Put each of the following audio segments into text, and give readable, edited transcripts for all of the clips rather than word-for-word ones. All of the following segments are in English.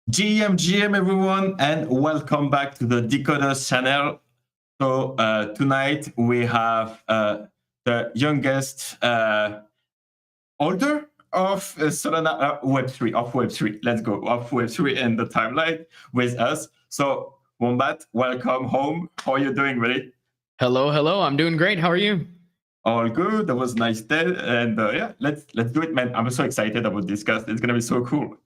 GM everyone, and welcome back to the Decod3rs channel. So tonight we have the youngest holder of Solana Web3. Let's go of Web3 in the timeline with us. So Wombat, welcome home. How are you doing, buddy? Hello. I'm doing great. How are you? All good. That was a nice day, and yeah, let's do it, man. I'm so excited about this cast. It's gonna be so cool.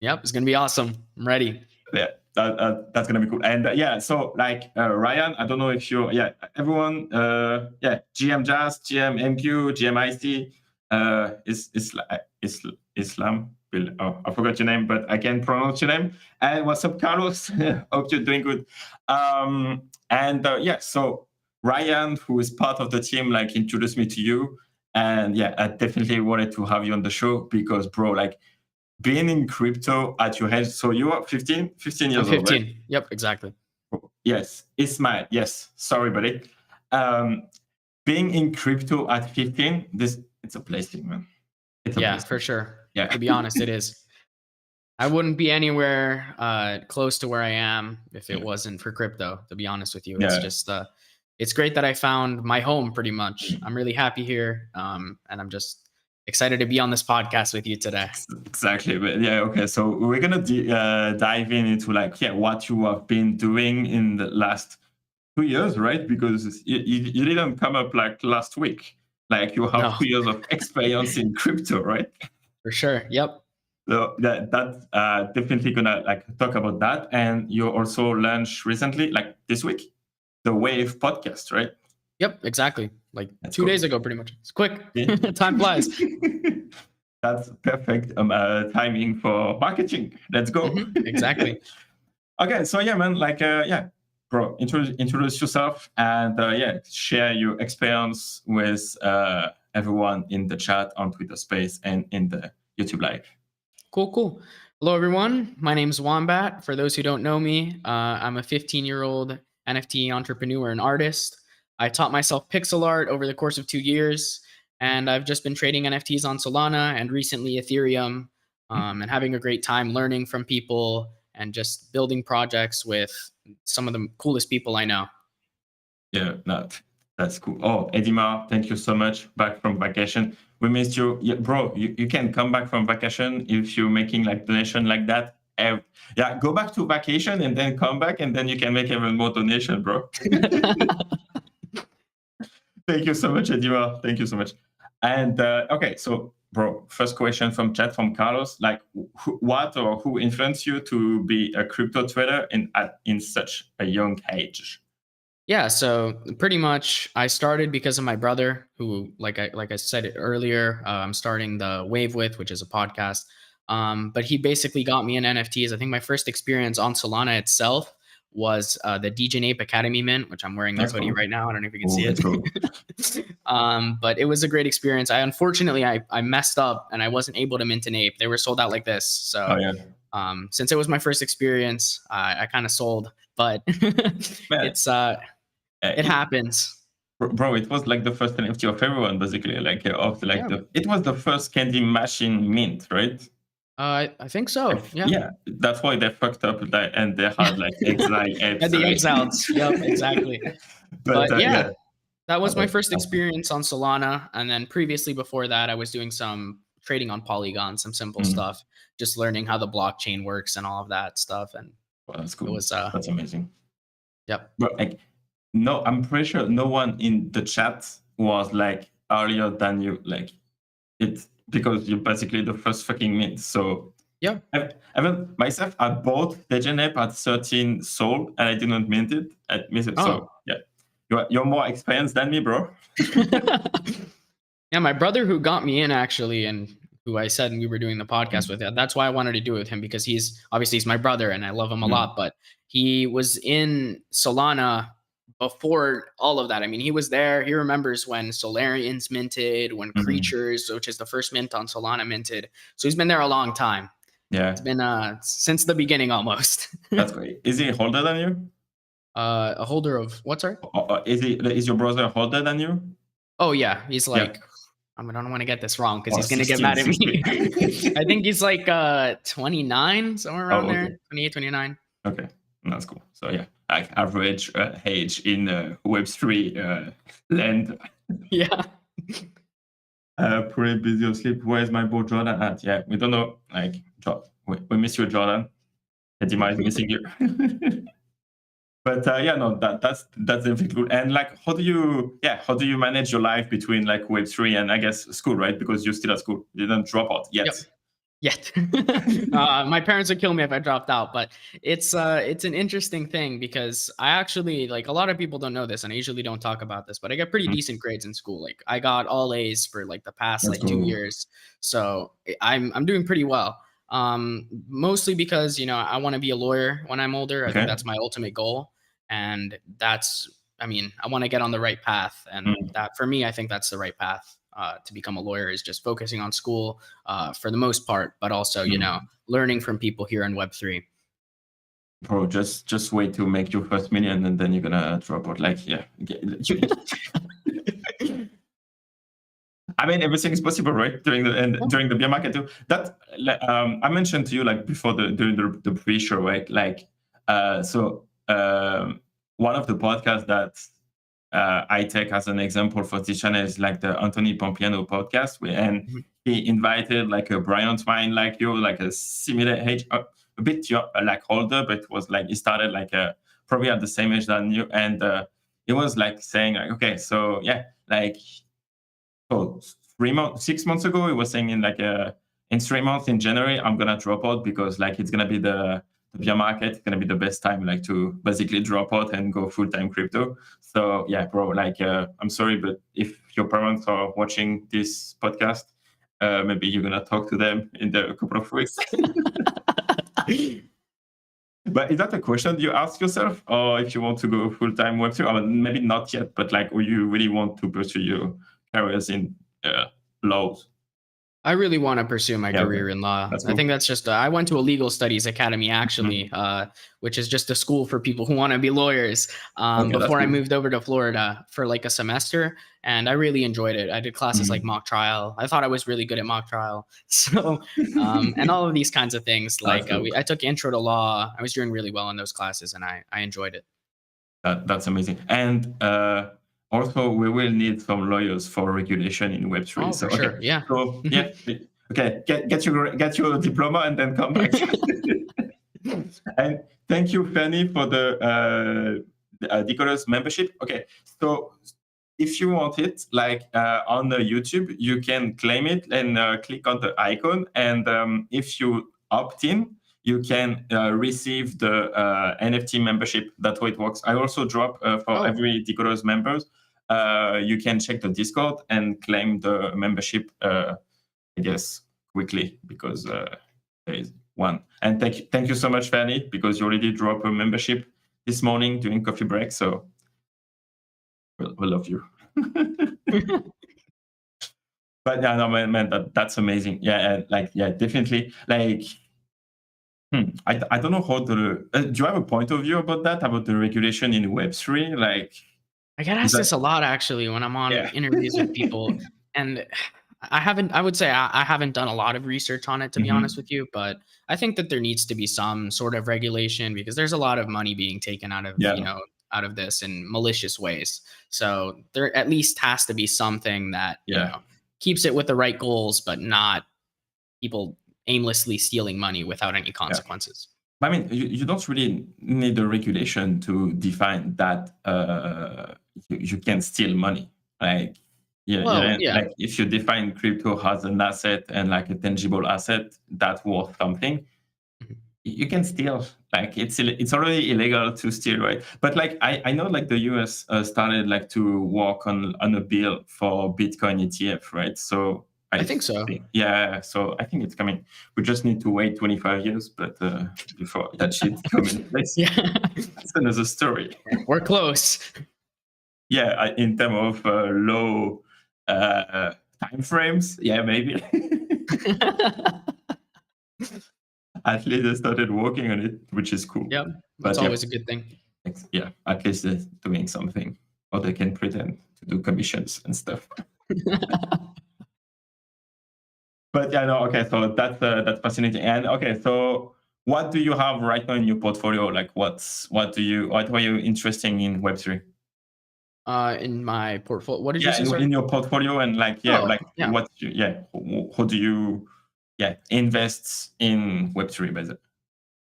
Yep, it's gonna be awesome. I'm ready. Yeah, that's gonna be cool. And yeah, so like Ryan, I don't know if you, everyone, GM Jazz, GM MQ, GM IC, Islam. Oh, I forgot your name, but I can pronounce your name. And what's up, Carlos? Hope you're doing good. So Ryan, who is part of the team, like introduced me to you, and yeah, I definitely wanted to have you on the show because, bro, like, being in crypto at your age, so you are 15 years old, 15. Right? Yep, exactly. Yes, Ismail. Yes, sorry, buddy. Being in crypto at 15, it's a blessing, man. Blessing. For sure. Yeah. To be honest, it is. I wouldn't be anywhere close to where I am if it wasn't for crypto, to be honest with you. It's just it's great that I found my home pretty much. I'm really happy here. And I'm just excited to be on this podcast with you today. Exactly. But yeah, okay. So we're gonna dive into what you have been doing in the last 2 years, right? Because you didn't come up like last week. Like you have 2 years of experience in crypto, right? For sure. Yep. So that's definitely gonna talk about that. And you also launched recently, like this week, the Wave podcast, right? Yep, exactly. Like that's 2 days ago, pretty much. It's quick. Yeah. Time flies. That's perfect timing for marketing. Let's go. Exactly. Okay, so yeah, man, bro, introduce yourself and share your experience with everyone in the chat, on Twitter Space, and in the YouTube Live. Cool. Hello, everyone. My name's Wombat. For those who don't know me, I'm a 15-year-old NFT entrepreneur and artist. I taught myself pixel art over the course of 2 years, and I've just been trading NFTs on Solana and recently Ethereum, and having a great time learning from people and just building projects with some of the coolest people I know. Yeah, that's cool. Oh, Edimar, thank you so much. Back from vacation. We missed you. Yeah, bro, you can come back from vacation if you're making like donation like that. Yeah, go back to vacation and then come back, and then you can make even more donation, bro. Thank you so much, Edimar. Thank you so much. And okay, so bro, first question from chat from Carlos. Like, who influenced you to be a crypto trader in such a young age? Yeah, so pretty much I started because of my brother, who, like I said it earlier, I'm starting the Wave with, which is a podcast. But he basically got me in NFTs. I think my first experience on Solana itself was the DJ Ape Academy mint, which I'm wearing this hoodie right now. I don't know if you can see it. Cool. But it was a great experience. Unfortunately, I messed up and I wasn't able to mint an ape. They were sold out like this. So since it was my first experience, I kind of sold. But it happens. Bro, it was like the first NFT of everyone, basically. It was the first candy machine mint, right? I think so. Yeah, that's why they fucked up and they had like exile apes. And the exiles. Yep, exactly. But that was my first experience on Solana. And then previously before that, I was doing some trading on Polygon, some simple stuff, just learning how the blockchain works and all of that stuff. And that's cool. That's amazing. Yep. But no, I'm pretty sure no one in the chat was like earlier than you. Like it's because you're basically the first fucking mint. So yeah, even myself, I bought Decod Ape at 13 Sol and I didn't mint it. So yeah, you're more experienced than me, bro. Yeah, my brother who got me in actually, and who I said we were doing the podcast with. That's why I wanted to do it with him, because he's my brother and I love him a lot. But he was in Solana before all of that. I mean, he was there. He remembers when Solarians minted, when Creatures, which is the first mint on Solana, minted. So he's been there a long time. Yeah, it's been since the beginning almost. That's great. Is he older than you? A holder of what? Sorry. Is your brother older than you? Oh yeah, he's like I don't want to get this wrong because Oh, he's going to get 16, mad at me. 16. I think he's like 29, somewhere around Oh, okay. there, 28, 29. Okay, that's cool. So yeah, like average age in Web3 land. Yeah. Pretty busy asleep. Where's my boy Jordan at? Yeah, we don't know. Like, we miss you, Jordan. Edima is missing you. But yeah, no, that's definitely cool. And like, how do you manage your life between like Web3 and I guess school, right? Because you're still at school. You didn't drop out yet. Yet. My parents would kill me if I dropped out, but it's an interesting thing because I actually, like, a lot of people don't know this and I usually don't talk about this, but I got pretty decent grades in school. Like I got all A's for like the past That's like 2 cool. years. So I'm doing pretty well. Mostly because, I want to be a lawyer when I'm older. I think Okay. that's my ultimate goal. And I want to get on the right path. And that for me, I think that's the right path. To become a lawyer is just focusing on school for the most part, but also, learning from people here in Web3. Bro, just wait to make your first million and then you're gonna drop out. Like, yeah. I mean, everything is possible, right? During the bear market too. That I mentioned to you like before during the pre-show, right? Like, one of the podcasts that I take as an example for this channel is like the Anthony Pompiano podcast, and he invited like a brilliant mind like you, like a similar age, a bit like older, but was like he started like probably at the same age than you, and he was like saying like, okay, so yeah, like. So 6 months ago, he was saying in 3 months in January, I'm gonna drop out because like it's gonna be the bear market, it's gonna be the best time like to basically drop out and go full-time crypto. So yeah, bro, like I'm sorry, but if your parents are watching this podcast, maybe you're gonna talk to them in a couple of weeks. But is that a question you ask yourself, or if you want to go full-time Web3? Or maybe not yet, but like, or you really want to pursue your careers in laws? I really want to pursue my career in law. That's I cool. think that's just, I went to a legal studies academy actually, which is just a school for people who want to be lawyers. Before I cool. moved over to Florida for like a semester, and I really enjoyed it. I did classes like mock trial. I thought I was really good at mock trial. So, and all of these kinds of things. Like cool. I took intro to law. I was doing really well in those classes and I enjoyed it. That's amazing. And also, we will need some lawyers for regulation in Web3. Oh, so, for sure. Yeah. So yeah, okay. Get your diploma and then come back. And thank you, Fanny, for the Decod3rs membership. Okay, so if you want it, like on the YouTube, you can claim it and click on the icon. And if you opt in, you can receive the NFT membership. That's how it works. I also drop for every Decod3rs members. You can check the Discord and claim the membership, I guess, quickly because there is one. And thank you so much, Fanny, because you already dropped a membership this morning during coffee break. So we love you. But yeah, no, man, that's amazing. Yeah, definitely. Like, I don't know how do you have a point of view about that, about the regulation in Web3? Like, I get asked this a lot actually when I'm on interviews with people, and I would say I haven't done a lot of research on it, to be honest with you, but I think that there needs to be some sort of regulation because there's a lot of money being taken out of, out of this in malicious ways. So there at least has to be something that, keeps it with the right goals, but not people aimlessly stealing money without any consequences. I mean, you don't really need a regulation to define that you can steal money. Like, like if you define crypto as an asset and like a tangible asset that's worth something, you can steal. Like it's already illegal to steal, right? But like I know like the US started like to work on a bill for Bitcoin ETF, right? So I think so. Yeah, so I think it's coming. We just need to wait 25 years, but before that shit comes in place. That's another story. We're close. Yeah, in terms of low time frames, yeah, maybe. At least they started working on it, which is cool. Yeah, that's always a good thing. Yeah, at least they're doing something, or they can pretend to do commissions and stuff. But yeah, no, okay. So that's fascinating. And okay, so what do you have right now in your portfolio? Like, what are you interested in Web3? In my portfolio, what did you Yeah, say? Sorry. in your portfolio, and like, yeah, Oh, like yeah. how do you invest in Web3 basically?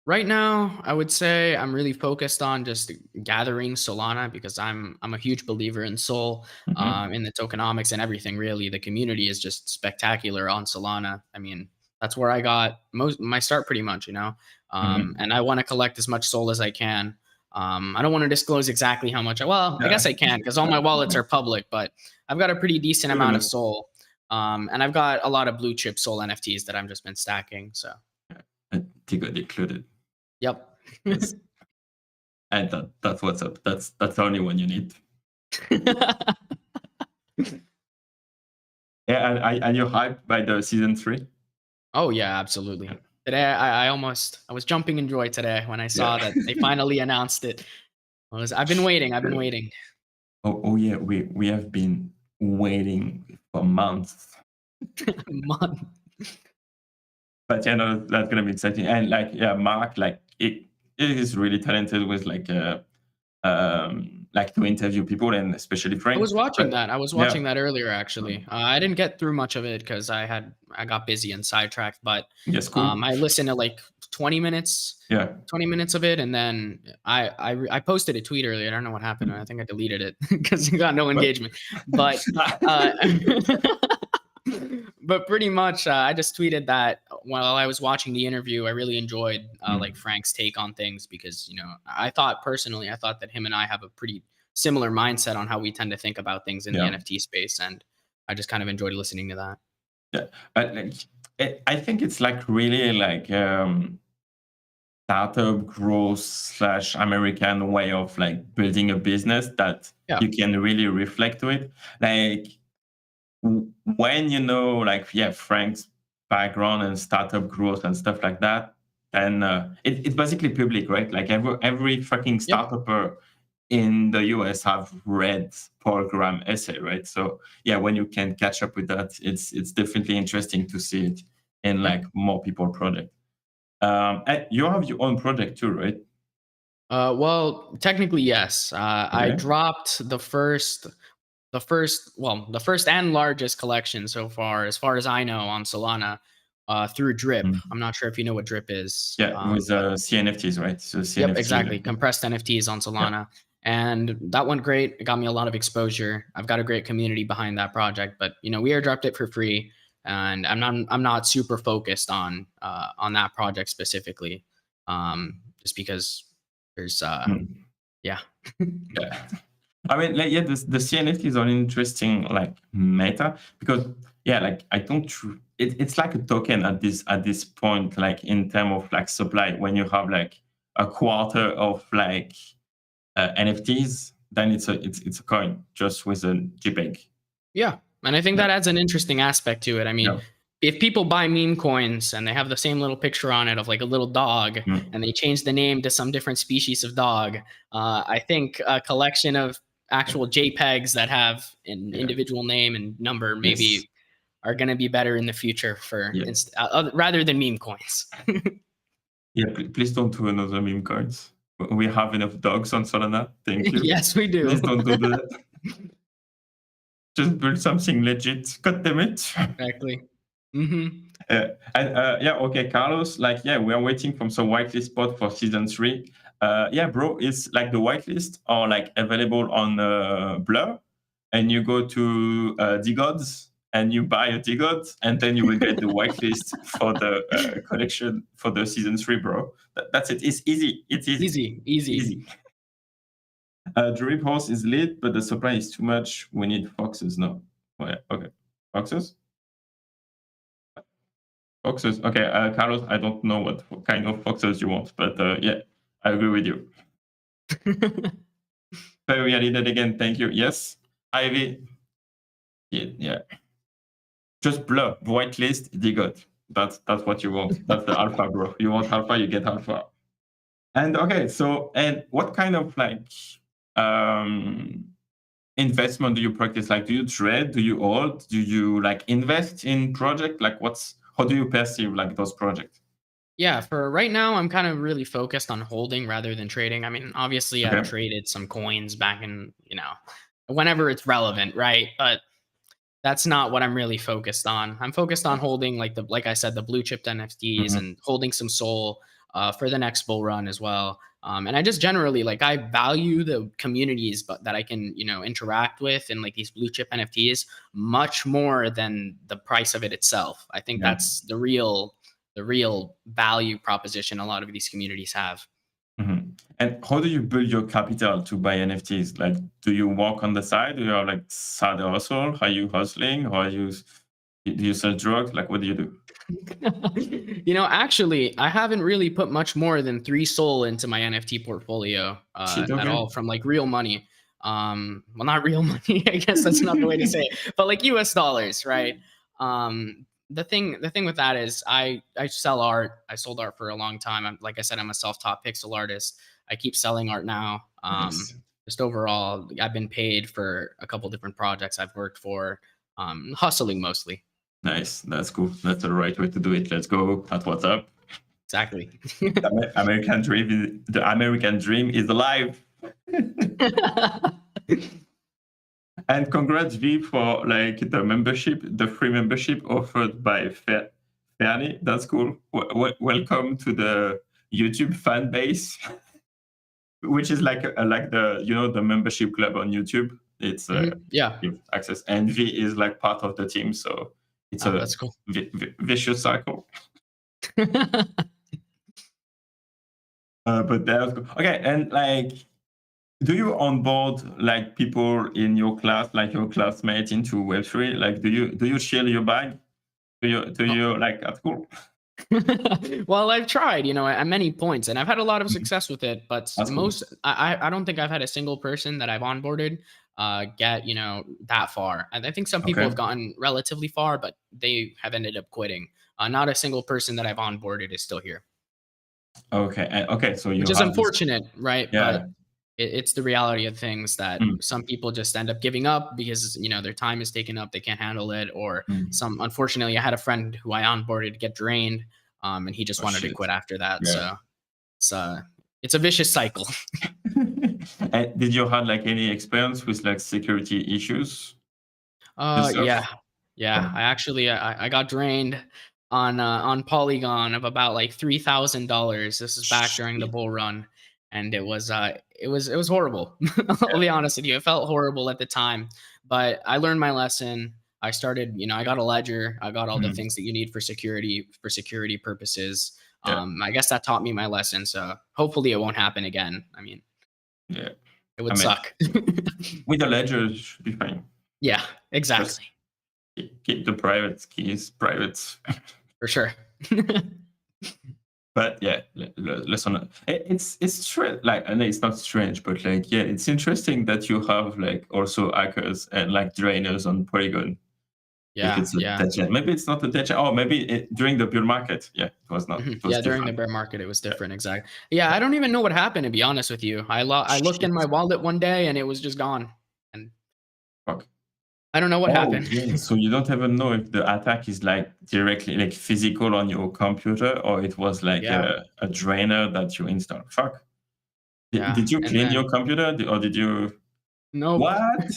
Right now, I would say I'm really focused on just gathering Solana because I'm a huge believer in Sol, Hmm. in the tokenomics and everything. Really, the community is just spectacular on Solana. I mean, that's where I got most my start, pretty much. Hmm. And I want to collect as much Sol as I can. I don't want to disclose exactly how much. Well, I guess Yeah. I can because all my wallets are public, but I've got a pretty decent amount of Sol, and I've got a lot of blue chip Sol NFTs that I've just been stacking. So, Decod included. yep. Yes. And that's what's up. That's the only one you need. Yeah, and you're hyped by the season 3? Oh yeah, absolutely. Today, I was jumping in joy today when I saw Yeah. that they finally announced it. I've been waiting. I've been Yeah. waiting. Oh yeah, we have been waiting for months. Month. But yeah, no, that's gonna be exciting. And like, yeah, Mark, like it is really talented with like to interview people and especially I Frank. was watching But that. I was yeah, watching that earlier, actually. I didn't get through much of it because I got busy and sidetracked. But yes, cool. I listened to like 20 minutes, Yeah. 20 minutes of it, and then I posted a tweet earlier. I don't know what happened. I think I deleted it because it got no What? engagement. But uh, but pretty much, I just tweeted that while I was watching the interview, I really enjoyed like Mm, Frank's take on things because I thought that him and I have a pretty similar mindset on how we tend to think about things in the yeah. NFT space, and I just kind of enjoyed listening to that. Yeah. Like, I think it's like really like startup growth slash American way of like building a business that Yeah, you can really reflect to it. Like when you know, like, yeah, Frank's background and startup growth and stuff like that, then it's basically public, right? Like every fucking yep, startup in the US have read Paul Graham essay, right? So yeah, when you can catch up with that, it's definitely interesting to see it in yeah. like more people project. And you have your own project too, right? Well, technically, yes. I Okay. dropped the first and largest collection so far as I know, on Solana, through Drip. Mm. I'm not sure if you know what Drip is, Yeah, with but CNFTs, right? So yep, CNFT. exactly. Compressed NFTs on Yeah. Solana. And that went great. It got me a lot of exposure. I've got a great community behind that project, but we airdropped it for free, and I'm not super focused on that project specifically. Just because there's Mm. yeah. Yeah. I mean, like, yeah, the CNFT is an interesting like meta because yeah, like I don't. It's like a token at this point, like in terms of like supply. When you have like a quarter of like NFTs, then it's a coin just with a JPEG. Yeah, and I think Yeah, that adds an interesting aspect to it. I mean, yeah, if people buy meme coins and they have the same little picture on it of like a little dog, mm, and they change the name to some different species of dog, I think a collection of yeah, actual JPEGs that have an yeah. individual name and number Yes, maybe are going to be better in the future yeah, rather than meme coins. yeah. Please don't do another meme coins. We have enough dogs on Solana. Thank you. Yes, we do. Please don't do that. Just build something legit. God damn it. Exactly. Hmm. And yeah, okay, Carlos. Like, yeah, we are waiting from some whitelist spot for season 3. Yeah, bro, it's like the whitelist are like available on Blur, and you go to Decod3rs and you buy a Decod3rs, and then you will get the whitelist for the collection for the season 3, bro. That's it. It's easy. It's easy. Easy, easy. Easy. The repulse is lit, but the supply is too much. We need foxes. No. Oh, yeah. Okay. Foxes? Foxes. Okay, Carlos, I don't know what kind of foxes you want, but yeah, I agree with you. Very validate again. Thank you. Yes. Ivy. Yeah. Yeah. Just blur. Whitelist. Digot. That's what you want. That's the alpha, bro. You want alpha, you get alpha. And okay, so and what kind of like um investment do you practice? Like, do you trade? Do you hold? Do you like invest in project? Like, how do you perceive like those projects? Yeah, for right now, I'm kind of really focused on holding rather than trading. I mean, obviously, I've Okay. traded some coins back in, whenever it's relevant, right? But that's not what I'm really focused on. I'm focused on holding like I said, the blue chipped NFTs Mhm. and holding some soul for the next bull run as well. And I just generally like I value the communities, but that I can interact with and like these blue chip NFTs much more than the price of it itself. I think Yeah. that's the real value proposition a lot of these communities have. Mhm. And how do you build your capital to buy NFTs? Like, do you work on the side? Do you have like side hustle? Are you hustling? Or do you sell drugs? Like, what do you do? Actually, I haven't really put much more than 3 Sol into my NFT portfolio Shit, at okay. all from like real money. Well, not real money. I guess that's not the way to say it, but like US dollars, right? The thing with that is I sell art. I sold art for a long time. Like I said, I'm a self-taught pixel artist. I keep selling art now. Nice. Just overall, I've been paid for a couple different projects I've worked for, hustling mostly. Nice. That's cool. That's the right way to do it. Let's go. At what's up? Exactly. The American dream is alive. And congrats, V, for like the membership, the free membership offered by Fairly. That's cool. Welcome to the YouTube fan base, which is like the the membership club on YouTube. It's Yeah. give access, and V is like part of the team, so it's Oh, a that's cool. vicious cycle. But that's cool. Okay, and like, do you onboard like people in your class, like your classmates, into Web3? Like, do you share your bag? Do you like at school? Well, I've tried, at many points, and I've had a lot of success with it. But That's cool. I don't think I've had a single person that I've onboarded get that far. And I think some people Okay. have gotten relatively far, but they have ended up quitting. Not a single person that I've onboarded is still here, Okay. Okay. So you which is have this. unfortunate, right? But Yeah. it's the reality of things that Mm, some people just end up giving up because their time is taken up, they can't handle it, or mm. some. Unfortunately, I had a friend who I onboarded get drained, and he just Oh wanted to shit. quit after that. Yeah. So it's it's a vicious cycle. And did you have like any experience with like security issues Yeah, yourself? yeah. Oh, I actually I got drained on Polygon of about like $3,000. This is back during the shit. bull run, and it was horrible. I'll Yeah. be honest with you. It felt horrible at the time, but I learned my lesson. I started, I got a ledger. I got all the Mm, things that you need for security purposes. yeah. I guess that taught me my lesson. So hopefully it won't happen again. I mean, Yeah. it I would mean, suck. with the ledger, it should be fine. Yeah, Just exactly. keep the private keys private. For sure. But yeah, let's not. It's strange. Like, I know it's not strange, but like, yeah, it's interesting that you have like also hackers and like drainers on Polygon. If Yeah, it's a yeah. dead chain, maybe it's not a dead chain. Oh, maybe during the bull market. Yeah, it was not. Mhm. It was Yeah, during the different. bear market, it was Yeah, different. Exactly. Yeah, yeah. I don't even know what happened, to be honest with you. I looked in Shit. my wallet one day and it was just gone, and Fuck. I don't know what Oh happened. yeah. So you don't even know if the attack is like directly like physical on your computer, or it was like Yeah, a drainer that you installed. Fuck. yeah. Did you And clean your then computer, or did you? nope. What?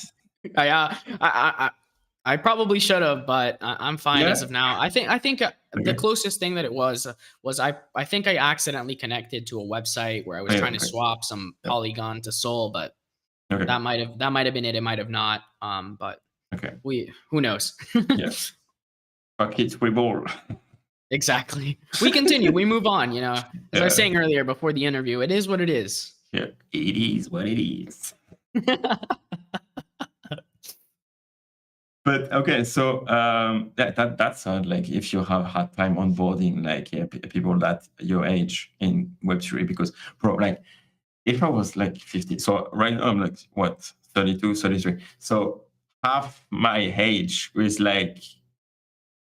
I, I probably should have, but I'm fine as Yeah. of now. I think the Okay. closest thing that it was I think I accidentally connected to a website where I Oh, was yeah. trying to Okay. swap some Yeah. Polygon to Sol, but Okay. that might have been it. It might have not. But Okay. who knows? Yeah. Fuck it. We ball. Exactly. We continue. We move on. As I was Yeah. saying earlier before the interview, it is what it is. Yeah. It is what it is. But okay, so that sounds like if you have had time onboarding like people that your age in Web3, because bro, like if I was like 50, so right now I'm like what 32, 33. So half my age is like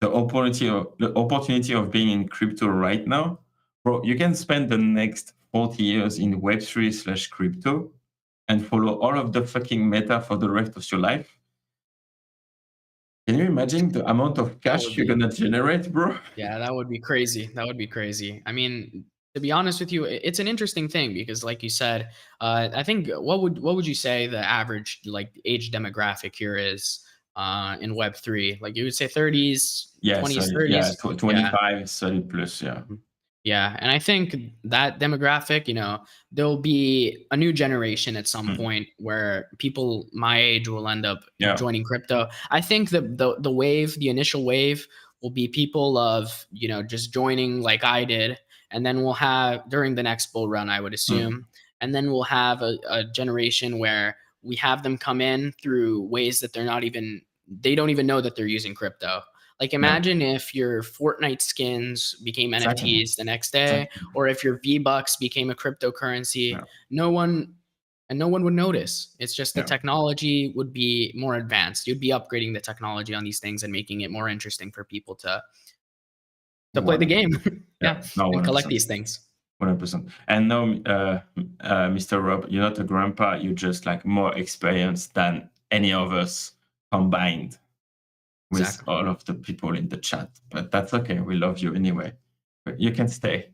the opportunity of being in crypto right now, bro. You can spend the next 40 years in Web3/crypto and follow all of the fucking meta for the rest of your life. Can you imagine the amount of That cash would you're be gonna generate, bro? Yeah, that would be crazy. That would be crazy. I mean, to be honest with you, it's an interesting thing because, like you said, I think what would you say the average like age demographic here is in Web three? Like you would say 30s, Yeah, 20s, so yeah, 30s. Yeah. 25, 30 plus, yeah. Mhm. Yeah, and I think that demographic, there'll be a new generation at some Mm, point where people my age will end up yeah. joining crypto. I think the wave, the initial wave, will be people of just joining like I did, and then we'll have during the next bull run, I would Mm, assume, and then we'll have a generation where we have them come in through ways that they don't even know that they're using crypto. Like yeah, imagine if your Fortnite skins became exactly. NFTs the next day, Exactly. or if your V-Bucks became a cryptocurrency. Yeah, No one would notice. It's just the yeah. technology would be more advanced. You'd be upgrading the technology on these things and making it more interesting for people to play the 100%. game. Yeah, Yeah, no, and collect 100%. these things. 100%. And now, Mr. Rob, you're not a grandpa. You're just like more experienced than any of us combined with Exactly. all of the people in the chat. But that's okay. We love you anyway. But you can stay.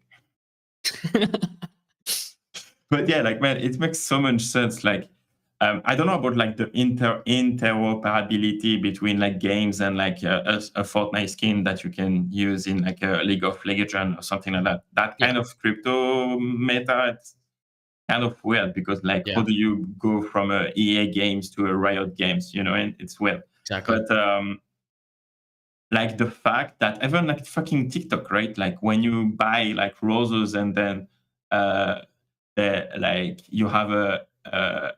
But yeah, like man, it makes so much sense. Like, I don't know about like the interoperability between like games and like a Fortnite skin that you can use in like a League of Legends or something like that. That Yeah, kind of crypto meta, it's kind of weird because like how yeah, do you go from a EA games to a Riot games? And it's weird. exactly. But like the fact that even like fucking TikTok, right? Like when you buy like roses and then uh like you have a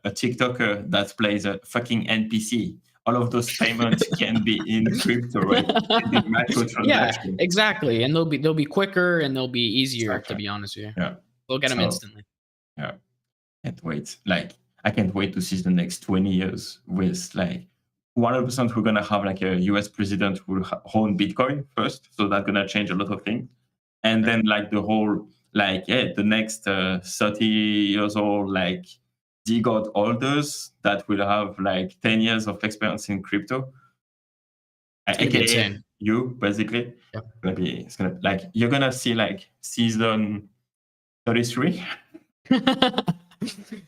TikToker that plays a fucking NPC. All of those payments can be in crypto, right? Can be Yeah, microtransaction. exactly. And they'll be quicker and they'll be easier, to Exactly. be honest with you. Yeah. We'll get them So instantly. yeah, can't wait. Like I can't wait to see the next 20 years with like 100% we're gonna have like a US president who will own Bitcoin first. So that's gonna change a lot of things. And Sure. then like the whole the next 30 years old like Decod holders that will have like 10 years of experience in crypto, It's gonna be aka insane. you basically. Yeah. It's gonna like you're gonna see like season 33.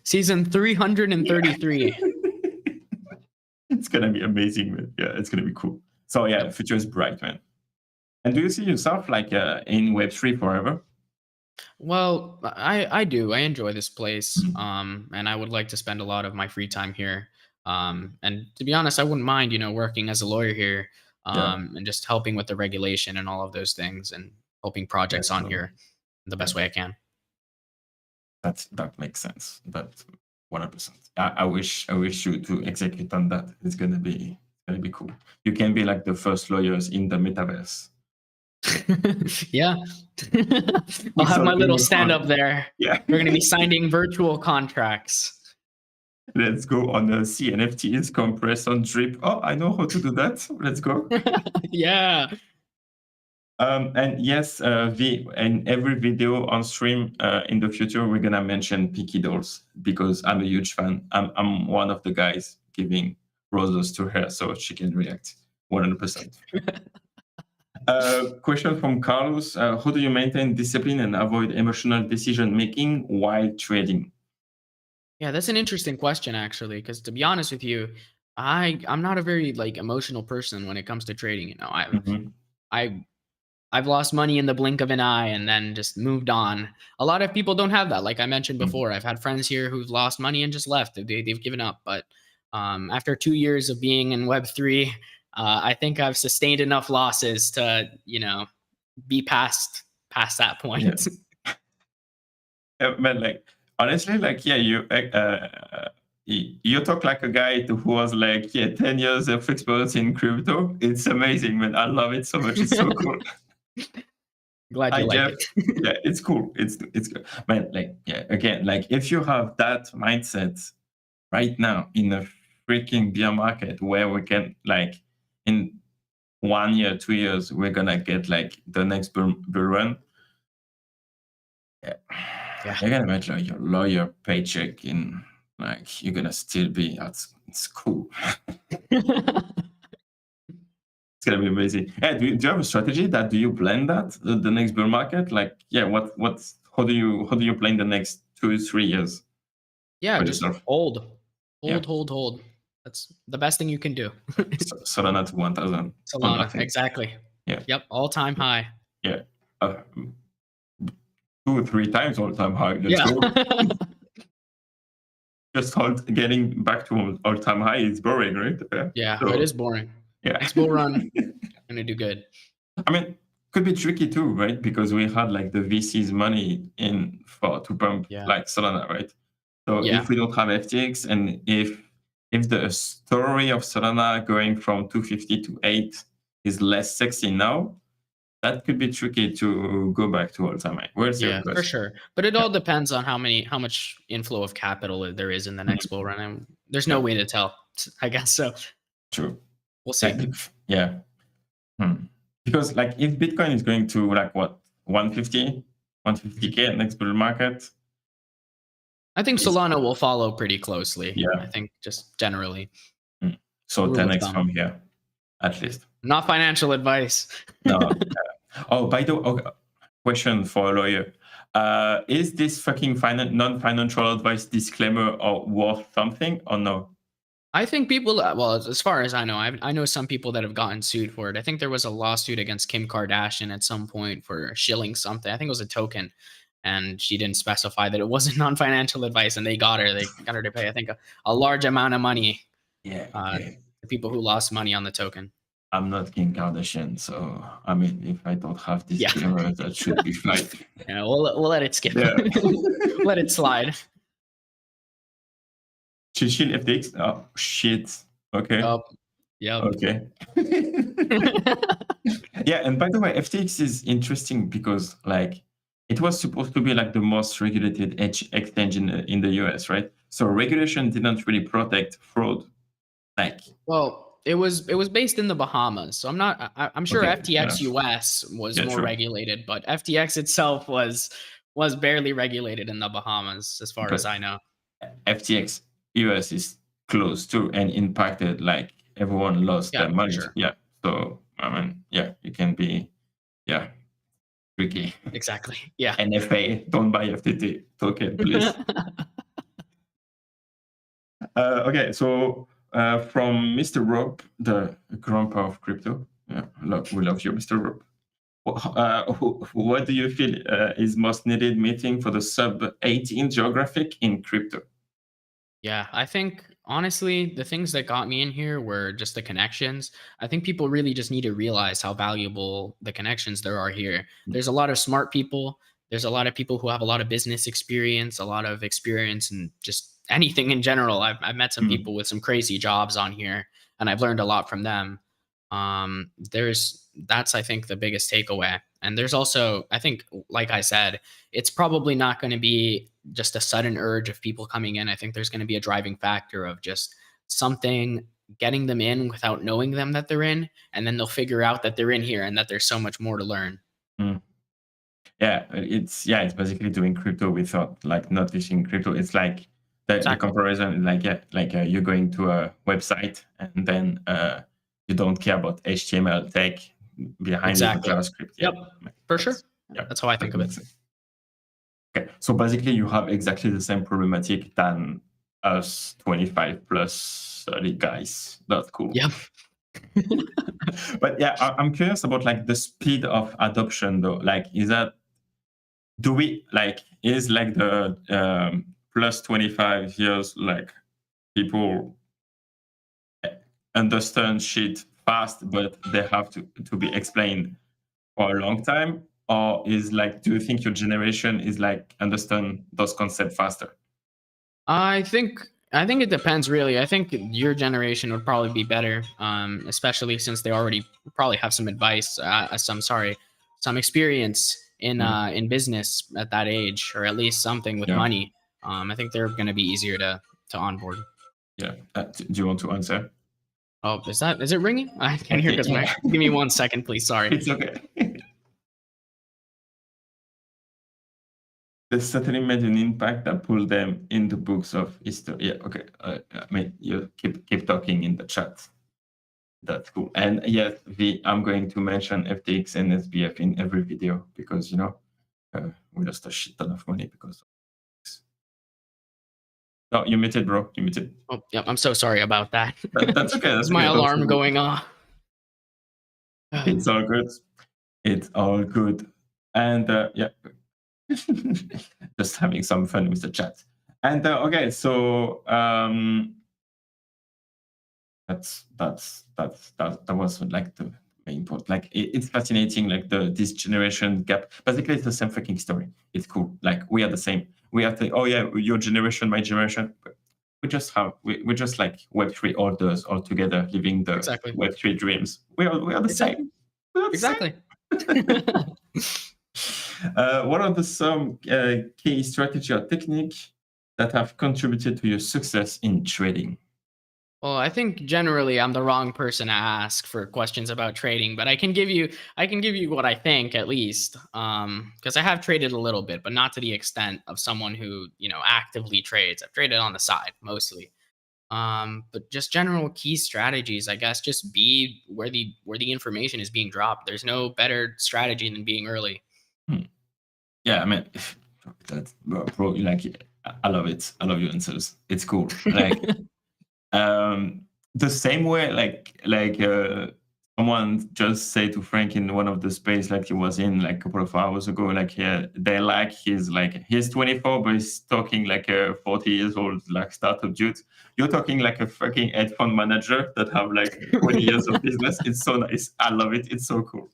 Season Yeah. 333. It's gonna be amazing, man. Yeah, it's gonna be cool. So yeah, the Yep. future is bright, man. And do you see yourself like in Web3 forever? Well, I do. I enjoy this place. And I would like to spend a lot of my free time here. And to be honest, I wouldn't mind, working as a lawyer here, Yeah, and just helping with the regulation and all of those things and helping projects yes, on here the yeah. best way I can. That makes sense. That 100%. I wish you to execute on that. It's gonna be cool. You can be like the first lawyers in the metaverse. Yeah. I'll We have my solving little the stand problem. up there. Yeah. We're going to be signing virtual contracts. Let's go on the CNFTs, compress on drip. Oh, I know how to do that. Let's go. Yeah. And yes, in every video on stream in the future, we're gonna mention Picky Dolls because I'm a huge fan. I'm one of the guys giving roses to her so she can react 100%. Question from Carlos: how do you maintain discipline and avoid emotional decision making while trading? Yeah, that's an interesting question actually, because to be honest with you, I'm not a very like emotional person when it comes to trading. Mhm. I I've lost money in the blink of an eye and then just moved on. A lot of people don't have that. Like I mentioned Mhm. before, I've had friends here who've lost money and just left. They've given up. But after 2 years of being in Web three, I think I've sustained enough losses to be past that Yeah. point. Man, like honestly, like yeah, you talk like a guy who was like 10 years of experience in crypto. It's amazing, man. I love it so much. It's so cool. Glad Hi you like Jeff. it. Yeah, it's cool. It's good. Man, like yeah, again, like if you have that mindset right now in a freaking beer market where we can like in 1 year, 2 years, we're gonna get like the next bull run. Yeah. Yeah. You can imagine your lawyer paycheck in like you're gonna still be it's cool. It's gonna be amazing. Yeah, do you have a strategy that do you plan that the next bull market? Like, yeah, how do you plan the next 2 3 years Yeah, for just yourself? hold, Yeah, hold. That's the best thing you can do. Solana to 1,000 or Solana, nothing. exactly. Yeah, Yep, all-time high. yeah. Uh, 2 or 3 times all time high. Let's Yeah. go. Just getting back to all time high is boring, right? Yeah. Yeah, it So is boring. yeah. Next bull run, gonna do good. I mean, could be tricky too, right? Because we had like the VC's money in for to pump Yeah. like Solana, right? So Yeah. if we don't have FTX, and if the story of Solana going from 250 to 8 is less sexy now, that could be tricky to go back to all time high. We'll see, Yeah, of for course. sure. But it Yeah. all depends on how much inflow of capital there is in the next bull run, and there's no Yeah. way to tell, I guess. So True. we'll see. Yeah. Because like if Bitcoin is going to like what 150K next bull market, I think Solana will follow pretty closely. Yeah. I think just generally. So Rule of 10x thumb. from here, at least. Not financial advice. No. Oh, by the way, question for a lawyer. Is this fucking non-financial advice disclaimer or worth something or no? I think people, well, as far as I know, I know some people that have gotten sued for it. I think there was a lawsuit against Kim Kardashian at some point for shilling something. I think it was a token, and she didn't specify that it wasn't non-financial advice, and they got her. They got her to pay, I think, a large amount of money. Yeah. The people who lost money on the token. I'm not Kim Kardashian, so I mean, if I don't have this Yeah. disclaimer, that should be fine. Yeah, we'll let it skip. Yeah. Let it slide. Chill FTX. Oh shit. Okay. Yep. Okay. Yeah, and by the way, FTX is interesting because like it was supposed to be like the most regulated exchange in the US, right? So regulation didn't really protect fraud. Like, Well, it was based in the Bahamas, so I'm sure okay, FTX US was Yeah, more true. regulated, but FTX itself was barely regulated in the Bahamas, as far as But I know. FTX US is close too and impacted. Like everyone lost Yeah, their for money. sure. Yeah. So I mean, yeah, it can be, yeah, tricky. Exactly. Yeah. NFA, don't buy FTT token, please. Okay, so from Mr. Rob, the grandpa of crypto. Yeah, we love you, Mr. Rob. What do you feel is most needed meeting for the sub 18 geographic in crypto? Yeah, I think honestly, the things that got me in here were just the connections. I think people really just need to realize how valuable the connections there are here. There's a lot of smart people. There's a lot of people who have a lot of business experience, a lot of experience in just anything in general. I've met some people with some crazy jobs on here, and I've learned a lot from them. That's I think the biggest takeaway. And there's also, I think, like I said, it's probably not going to be just a sudden urge of people coming in. I think there's going to be a driving factor of just something getting them in without knowing them that they're in, and then they'll figure out that they're in here and that there's so much more to learn. Yeah, it's basically doing crypto without like noticing crypto. It's like the comparison is like you're going to a website and then you don't care about HTML tag behind the JavaScript. Yep, for sure. Yeah, that's how I think of it. Okay, so basically you have exactly the same problematic than us 25 plus 30 guys. That's cool. Yep. But yeah, I'm curious about like the speed of adoption though. Like, is like the plus 25 years, like people understand shit fast, but they have to be explained for a long time? Or is like, do you think your generation is like understand those concepts faster? I think it depends really. I think your generation would probably be better, especially since they already probably have some advice, some experience in business at that age, or at least something with money. I think they're going to be easier to onboard. Yeah. Do you want to answer? Oh, is it ringing? I can't hear because give me 1 second, please. Sorry. It's okay. They certainly made an impact that pulled them in the books of history. Yeah, okay. I mean, you keep talking in the chat. That's cool. And yes, I'm going to mention FTX and SBF in every video because we lost a shit ton of money because. No, you muted, bro. You muted. Oh, yeah, I'm so sorry about that. That's okay. That's It's my okay. alarm going off. It's all good. It's all good. And yeah, just having some fun with the chat. And okay, so that was like the main point. Like it's fascinating, like this generation gap. Basically, it's the same fucking story. It's cool. Like we are the same. We are oh yeah, your generation, my generation. We just like Web3 holders all together, living the Exactly. Web3 dreams. We are the same. Exactly. What are some key strategy or technique that have contributed to your success in trading? Well, I think generally I'm the wrong person to ask for questions about trading, but I can give you what I think at least, because I have traded a little bit, but not to the extent of someone who actively trades. I've traded on the side mostly, but just general key strategies, I guess, just be where the information is being dropped. There's no better strategy than being early. Yeah, I mean, that's bro. Like, I love it. I love your answers. It's cool. Like. The same way, like someone just said to Frank in one of the space like he was in like a couple of hours ago, like he's 24 but he's talking like a 40 years old like startup dude. You're talking like a fucking hedge fund manager that have like 20 years of business. It's so nice. I love it. It's so cool.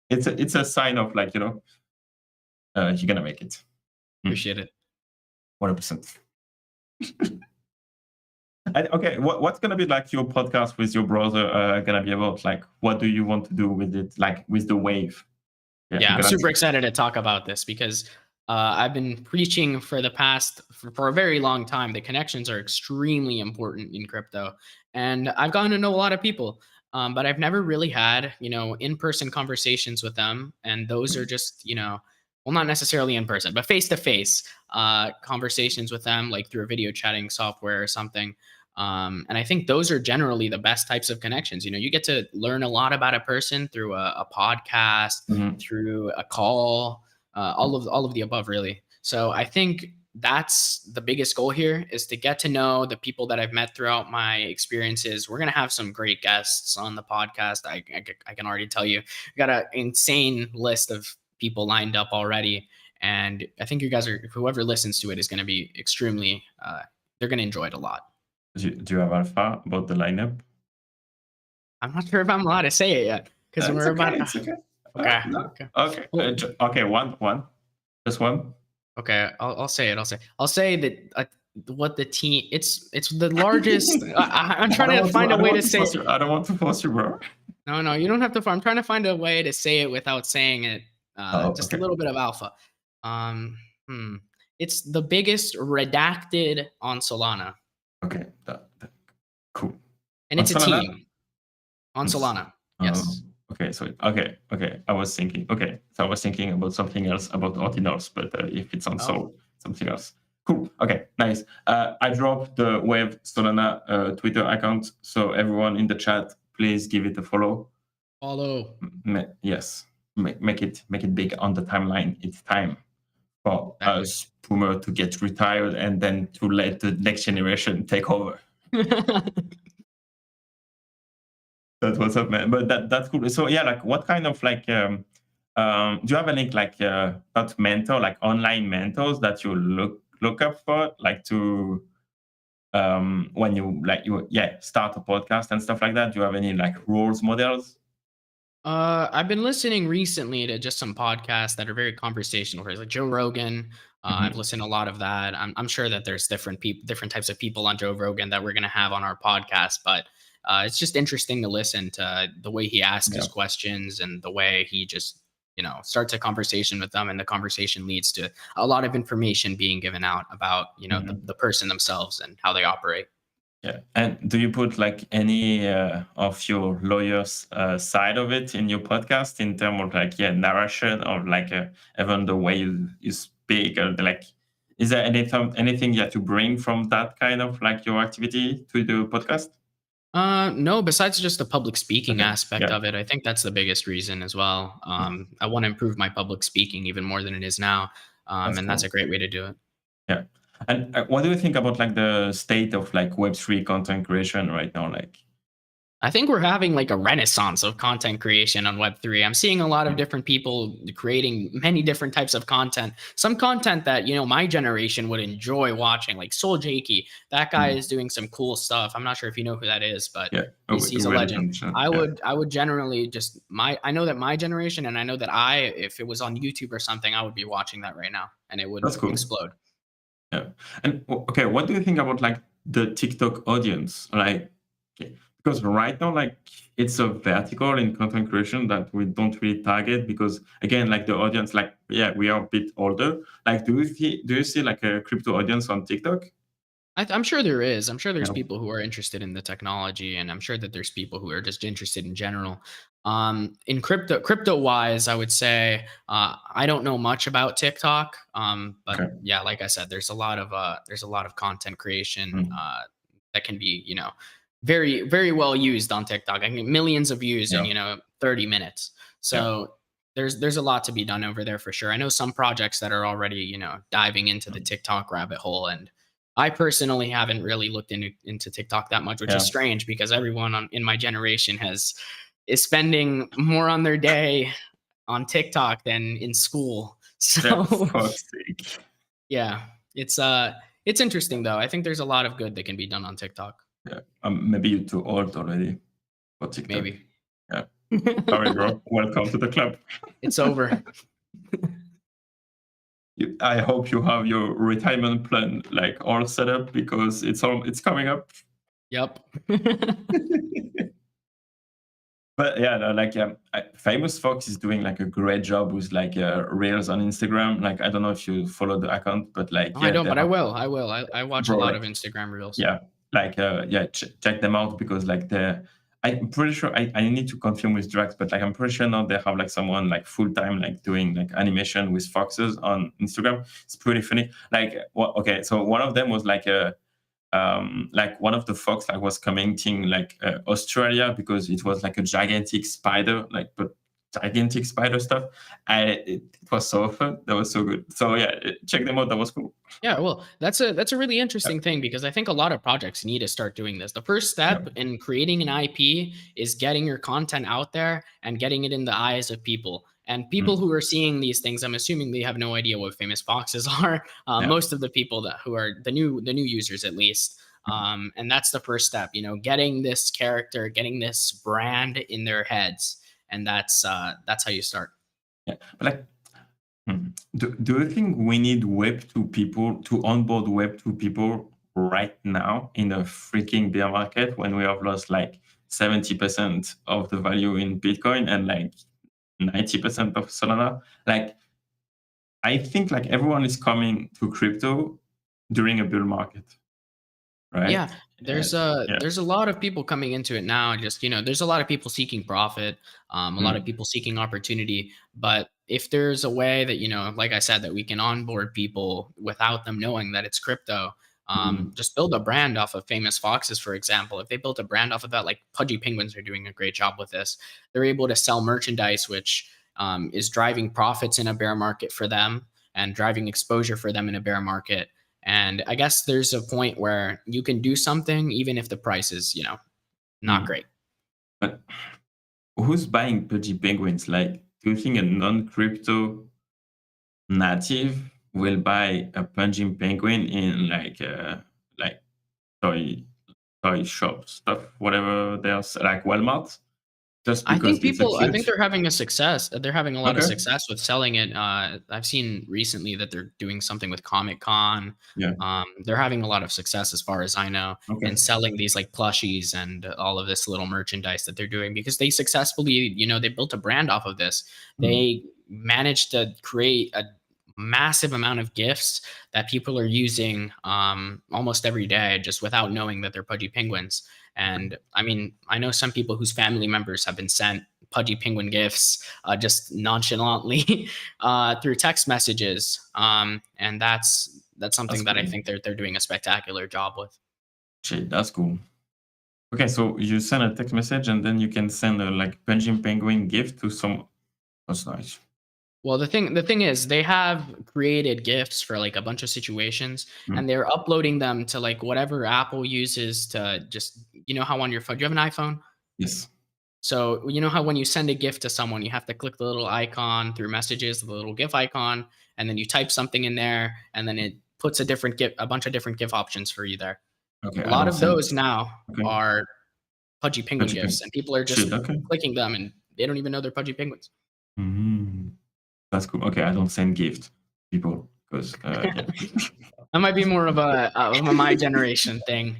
It's a sign of like you're gonna make it. Appreciate it. 100%. Okay, what's gonna be like your podcast with your brother gonna be about? Like, what do you want to do with it? Like with the wave? Yeah, I'm super excited to talk about this because I've been preaching for a very long time. The connections are extremely important in crypto, and I've gotten to know a lot of people, but I've never really had in-person conversations with them, and those are just well, not necessarily in person, but face-to-face conversations with them, like through a video chatting software or something. And I think those are generally the best types of connections. You get to learn a lot about a person through a podcast, through a call, all of the above, really. So I think that's the biggest goal here, is to get to know the people that I've met throughout my experiences. We're going to have some great guests on the podcast. I can already tell you, we got an insane list of people lined up already. And I think whoever listens to it is going to be extremely, they're going to enjoy it a lot. Do you have alpha about the lineup? I'm not sure if I'm allowed to say it yet because we're about. It's okay. Okay. No. Okay. Okay. Okay. One. Just one. Okay. I'll say it. I'll say that what the team. It's the largest. I'm trying to find a way to say it. I don't want to force you, bro. No, you don't have to. I'm trying to find a way to say it without saying it. Just a little bit of alpha. It's the biggest redacted on Solana. Okay, cool. And it's a team on Solana. Yes. Okay, so okay. I was thinking. Okay, so I was thinking about something else about ordinals, but if it's on Sol, something else. Cool. Okay, nice. I dropped the Wave Solana Twitter account, so everyone in the chat, please give it a follow. Follow. Yes. Make it big on the timeline. It's time for us boomer to get retired and then to let the next generation take over. That's what's up, man. But that's cool. So yeah, like what kind of like do you have any like not mentor, like online mentors that you look up for, like to when you start a podcast and stuff like that? Do you have any like roles models? I've been listening recently to just some podcasts that are very conversational, like Joe Rogan. I've listened to a lot of that. I'm sure that there's different types of people on Joe Rogan that we're going to have on our podcast, but it's just interesting to listen to the way he asks his questions and the way he just, starts a conversation with them, and the conversation leads to a lot of information being given out about, the person themselves and how they operate. Yeah. And do you put like any of your lawyer's side of it in your podcast in terms of like narration or like even the way you speak, or like is there anything you have to bring from that kind of like your activity to the podcast? No, besides just the public speaking Okay. aspect Yeah, of it, I think that's the biggest reason as well. I want to improve my public speaking even more than it is now. that's And that's cool. a great way to do it. Yeah. And what do you think about like the state of like Web3 content creation right now? Like, I think we're having like a renaissance of content creation on Web3. I'm seeing a lot of yeah. different people creating many different types of content. Some content that, my generation would enjoy watching, like Soul Jakey. That guy Mm, is doing some cool stuff. I'm not sure if you know who that is, but yeah. Oh, he's a really legend. condition. I Yeah, would I would generally just I know that my generation, and I know that if it was on YouTube or something, I would be watching that right now and it would that's cool. explode. Yeah. And okay, what do you think about like the TikTok audience? Like, okay, because right now, like it's a vertical in content creation that we don't really target because again, like the audience, like yeah, we are a bit older. Like, do you see like a crypto audience on TikTok? I'm sure there is. I'm sure there's Yeah. people who are interested in the technology, and I'm sure that there's people who are just interested in general. In crypto wise, I would say I don't know much about TikTok, but Okay. yeah, like I said, there's a lot of content creation Mm, that can be very very well used on TikTok. I mean, millions of views in yeah. 30 minutes. Yeah. So there's a lot to be done over there for sure. I know some projects that are already diving into the Mm, TikTok rabbit hole, and I personally haven't really looked into TikTok that much, which is yeah. strange because everyone in my generation is spending more on their day on TikTok than in school. Yeah. So Fuck's sake. yeah, it's it's interesting though. I think there's a lot of good that can be done on TikTok. Yeah. Maybe you're too old already for TikTok. Maybe. Yeah. Sorry, bro. Welcome to the club. It's over. I hope you have your retirement plan like all set up because it's coming up. Yep. But yeah, no, like Famous Fox is doing like a great job with like reels on Instagram. Like I don't know if you follow the account, but like I yeah, don't, they but I have will. I will. I watch a bro lot of like Instagram reels. yeah, like yeah, check them out because like they're. I'm pretty sure I need to confirm with Drax, but like I'm pretty sure now they have like someone like full time like doing like animation with foxes on Instagram. It's pretty funny. Like okay, so one of them was like one of the fox like was commenting like Australia because it was like a gigantic spider, like but gigantic spider stuff. And it was so fun. That was so good. So yeah, check them out. That was cool. Yeah, well, that's a really Yeah, interesting thing because I think a lot of projects need to start doing this. The first yeah, step in creating an IP is getting your content out there and getting it in the eyes of people. And people mm, who are seeing these things, I'm assuming they have no idea what famous foxes are. yeah, Most of the people that who are the new users at least. mm, And that's the first step. Getting this character, getting this brand in their heads, and that's how you start. yeah. But like, do you think we need Web2 people to onboard Web2 people right now in a freaking bear market when we have lost like 70% of the value in Bitcoin and like 90% of Solana? Like, I think like everyone is coming to crypto during a bull market, right? Yeah, And yeah. there's a lot of people coming into it now. Just there's a lot of people seeking profit, a lot of Mm, people seeking opportunity. But if there's a way that like I said, that we can onboard people without them knowing that it's crypto, mm, just build a brand off of famous foxes, for example. If they built a brand off of that, like Pudgy Penguins are doing a great job with this. They're able to sell merchandise, which is driving profits in a bear market for them and driving exposure for them in a bear market. And I guess there's a point where you can do something even if the price is, not mm. great. But who's buying pudgy penguins? Like, do you think a non-crypto native will buy a punching penguin in like toy toy shop stuff, whatever there's like Walmart, just because it's a I think cute? they're having a success. They're having a lot of Okay. success with selling it. I've seen recently that they're doing something with Comic Con. Yeah. They're having a lot of success, as far as I know, in Okay. selling these like plushies and all of this little merchandise that they're doing because they successfully, they built a brand off of this. Mm, They managed to create a massive amount of gifts that people are using almost every day just without knowing that they're Pudgy Penguins. And I mean, I know some people whose family members have been sent Pudgy Penguin gifts just nonchalantly through text messages, and that's that's something that I cool. think they're doing a spectacular job with. Shit, that's cool. Okay, so you send a text message and then you can send a like Punching Penguin gift to some. That's nice. Well, the thing is they have created gifts for like a bunch of situations Mm. and they're uploading them to like whatever Apple uses to just how on your phone. Do you have an iPhone? Yes. So, you know how when you send a gift to someone, you have to click the little icon through messages, the little GIF icon, and then you type something in there, and then it puts a bunch of different GIF options for you there. Okay, A I lot don't of send. those now Okay. are Pudgy Penguin Punching gifts, Penguin. and people are Shit. just Okay. clicking them, and they don't even know they're Pudgy Penguins. Mhm. That's cool. Okay, I don't send gift people because yeah. That might be more of a my generation thing.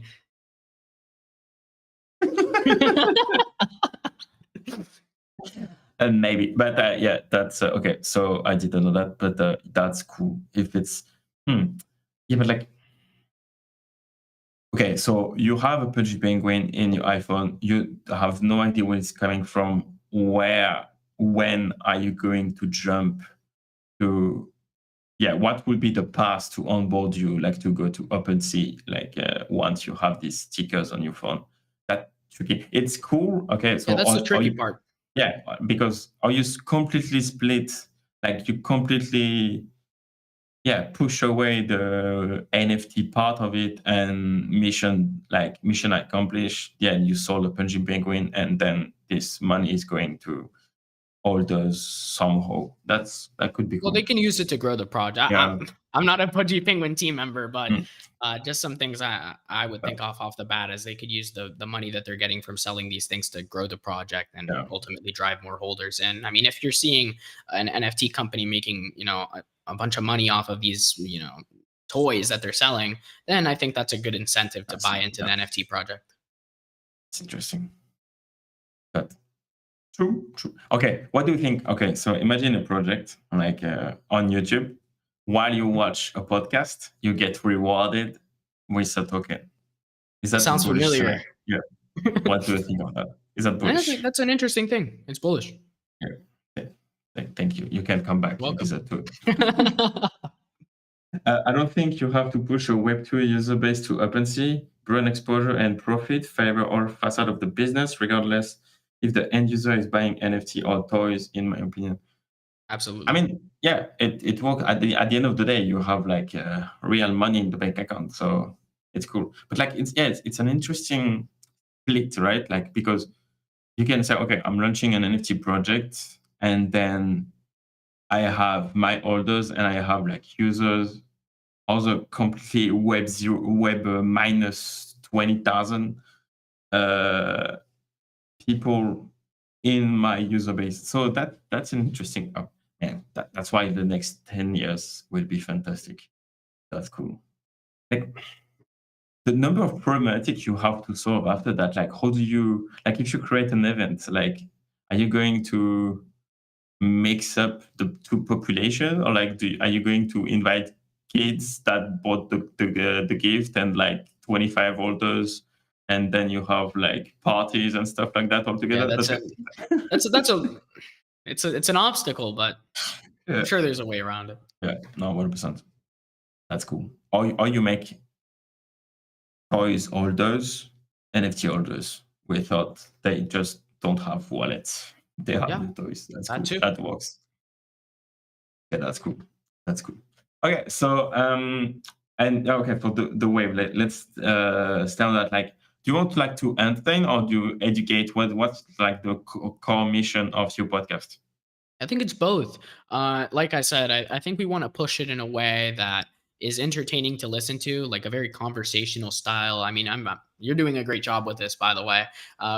And maybe, but yeah, that's okay. So I didn't know that, but that's cool. If it's, yeah, but like, okay, so you have a Pudgy Penguin in your iPhone. You have no idea where it's coming from. Where, when are you going to jump to? Yeah, what would be the path to onboard you, like to go to OpenSea, like once you have these stickers on your phone? That tricky. It's cool. Okay, Yeah, so that's the are tricky you? part. Yeah, because are you completely split? Like you completely, yeah, push away the NFT part of it and mission accomplished. Yeah, you sold a Punching Penguin, and then this money is going to holders somehow. That could be Well, they cool. can use it to grow the project. Yeah. I'm not a Pudgy Penguin team member, but Mm, just some things I would yeah. think off the bat as they could use the money that they're getting from selling these things to grow the project and Yeah. ultimately drive more holders in. I mean, if you're seeing an NFT company making a bunch of money off of these toys that they're selling, then I think that's a good incentive to That's buy into the NFT project. that's interesting. But true, true. Okay, what do you think? Okay, so imagine a project like on YouTube. While you watch a podcast, you get rewarded with a token. Is It that a sounds bullish familiar. scenario? Yeah. What do you think of that? Is that I think bullish? that's an interesting thing. It's bullish. Yeah. Yeah. Thank you. You can come back Welcome. episode 2. I don't think you have to push a Web2 user base to OpenSea. Brand exposure and profit favor all facade of the business, regardless if the end user is buying NFT or toys, in my opinion. I Absolutely. mean, yeah, it works. At the end of the day, you have like real money in the bank account, so it's cool. But like, it's an interesting split, right? Like because you can say, okay, I'm launching an NFT project, and then I have my orders, and I have like users, also completely web minus 20,000 uh, people in my user base. So that's an interesting. Oh, man, that's why the next 10 years will be fantastic. That's cool. Like the number of problematic you have to solve after that. Like how do you, like if you create an event, like are you going to mix up the two population, or like are you going to invite kids that bought the gift and like 25 olders, and then you have like parties and stuff like that all Yeah, together? that's a it's an obstacle, but I'm Yeah, sure there's a way around it. yeah, no, 100%. That's cool. Or you make toys holders, NFT holders. We thought they just don't have wallets. They have Yeah, the toys. That's that cool. too. That works. Yeah, that's cool. That's cool. Okay, so and okay, for the wave, let's stay on that. Like, do you want like to entertain or do you educate? What's like the core mission of your podcast? I think it's both. Like I said, I think we want to push it in a way that is entertaining to listen to, like a very conversational style. I mean, you're doing a great job with this, by the way.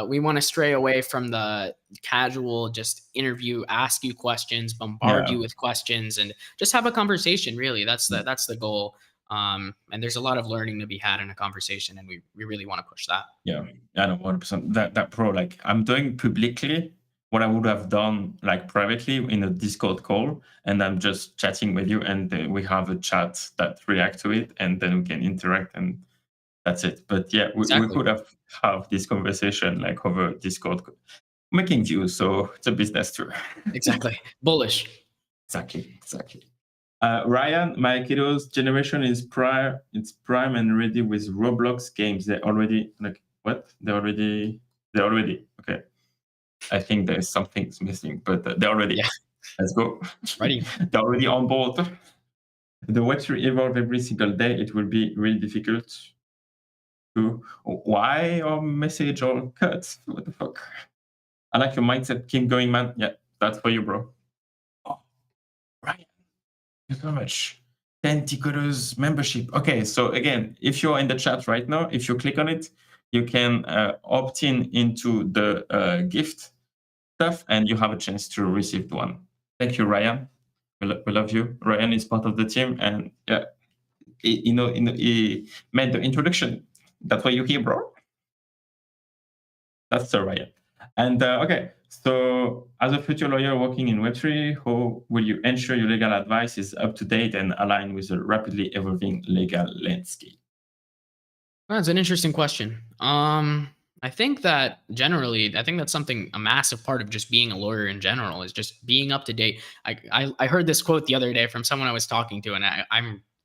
We want to stray away from the casual, just interview, ask you questions, bombard Yeah, you with questions, and just have a conversation. Really, that's the goal. And there's a lot of learning to be had in a conversation, and we really want to push that. yeah, yeah, no, 100%. That pro, like I'm doing publicly what I would have done like privately in a Discord call, and I'm just chatting with you, and we have a chat that react to it, and then we can interact, and that's it. But yeah, we Exactly. could have this conversation like over Discord, making views. So it's a business too. Exactly. Bullish. Exactly, exactly. Ryan, my kiddos' generation is prime. It's prime and ready with Roblox games. They already like What? They already. Okay. I think there's something missing, but they're already. Yeah, Let's go. ready. They're already on board. The Web3 evolve every single day. It will be really difficult to. Why our message all cut? What the fuck? I like your mindset. Keep going, man. Yeah, that's for you, bro. Oh, Ryan, thank you so much. 10 Decod3rs membership. Okay, so again, if you're in the chat right now, if you click on it, you can opt in into the gift stuff, and you have a chance to receive one. Thank you, Ryan. We love you. Ryan is part of the team, and yeah, he made the introduction. That's why you're here, bro. That's Ryan. And okay, so as a future lawyer working in Web3, how will you ensure your legal advice is up to date and aligned with the rapidly evolving legal landscape? That's an interesting question. I think that generally, I think that's something a massive part of just being a lawyer in general is just being up to date. I heard this quote the other day from someone I was talking to, and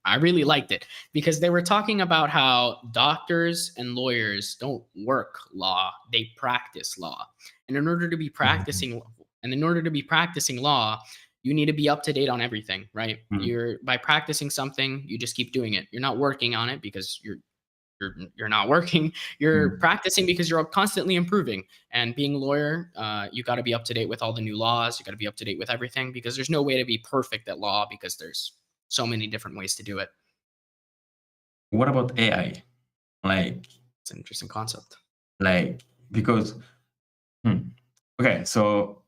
I really liked it because they were talking about how doctors and lawyers don't work law; they practice law. And in order to be practicing, and in order to be practicing law, you need to be up to date on everything, right? Mhm. You're by practicing something, you just keep doing it. You're not working on it because you're not working. You're practicing because you're constantly improving. And being a lawyer, you got to be up to date with all the new laws. You got to be up to date with everything because there's no way to be perfect at law because there's so many different ways to do it. What about AI? Like, It's an interesting concept. because okay, so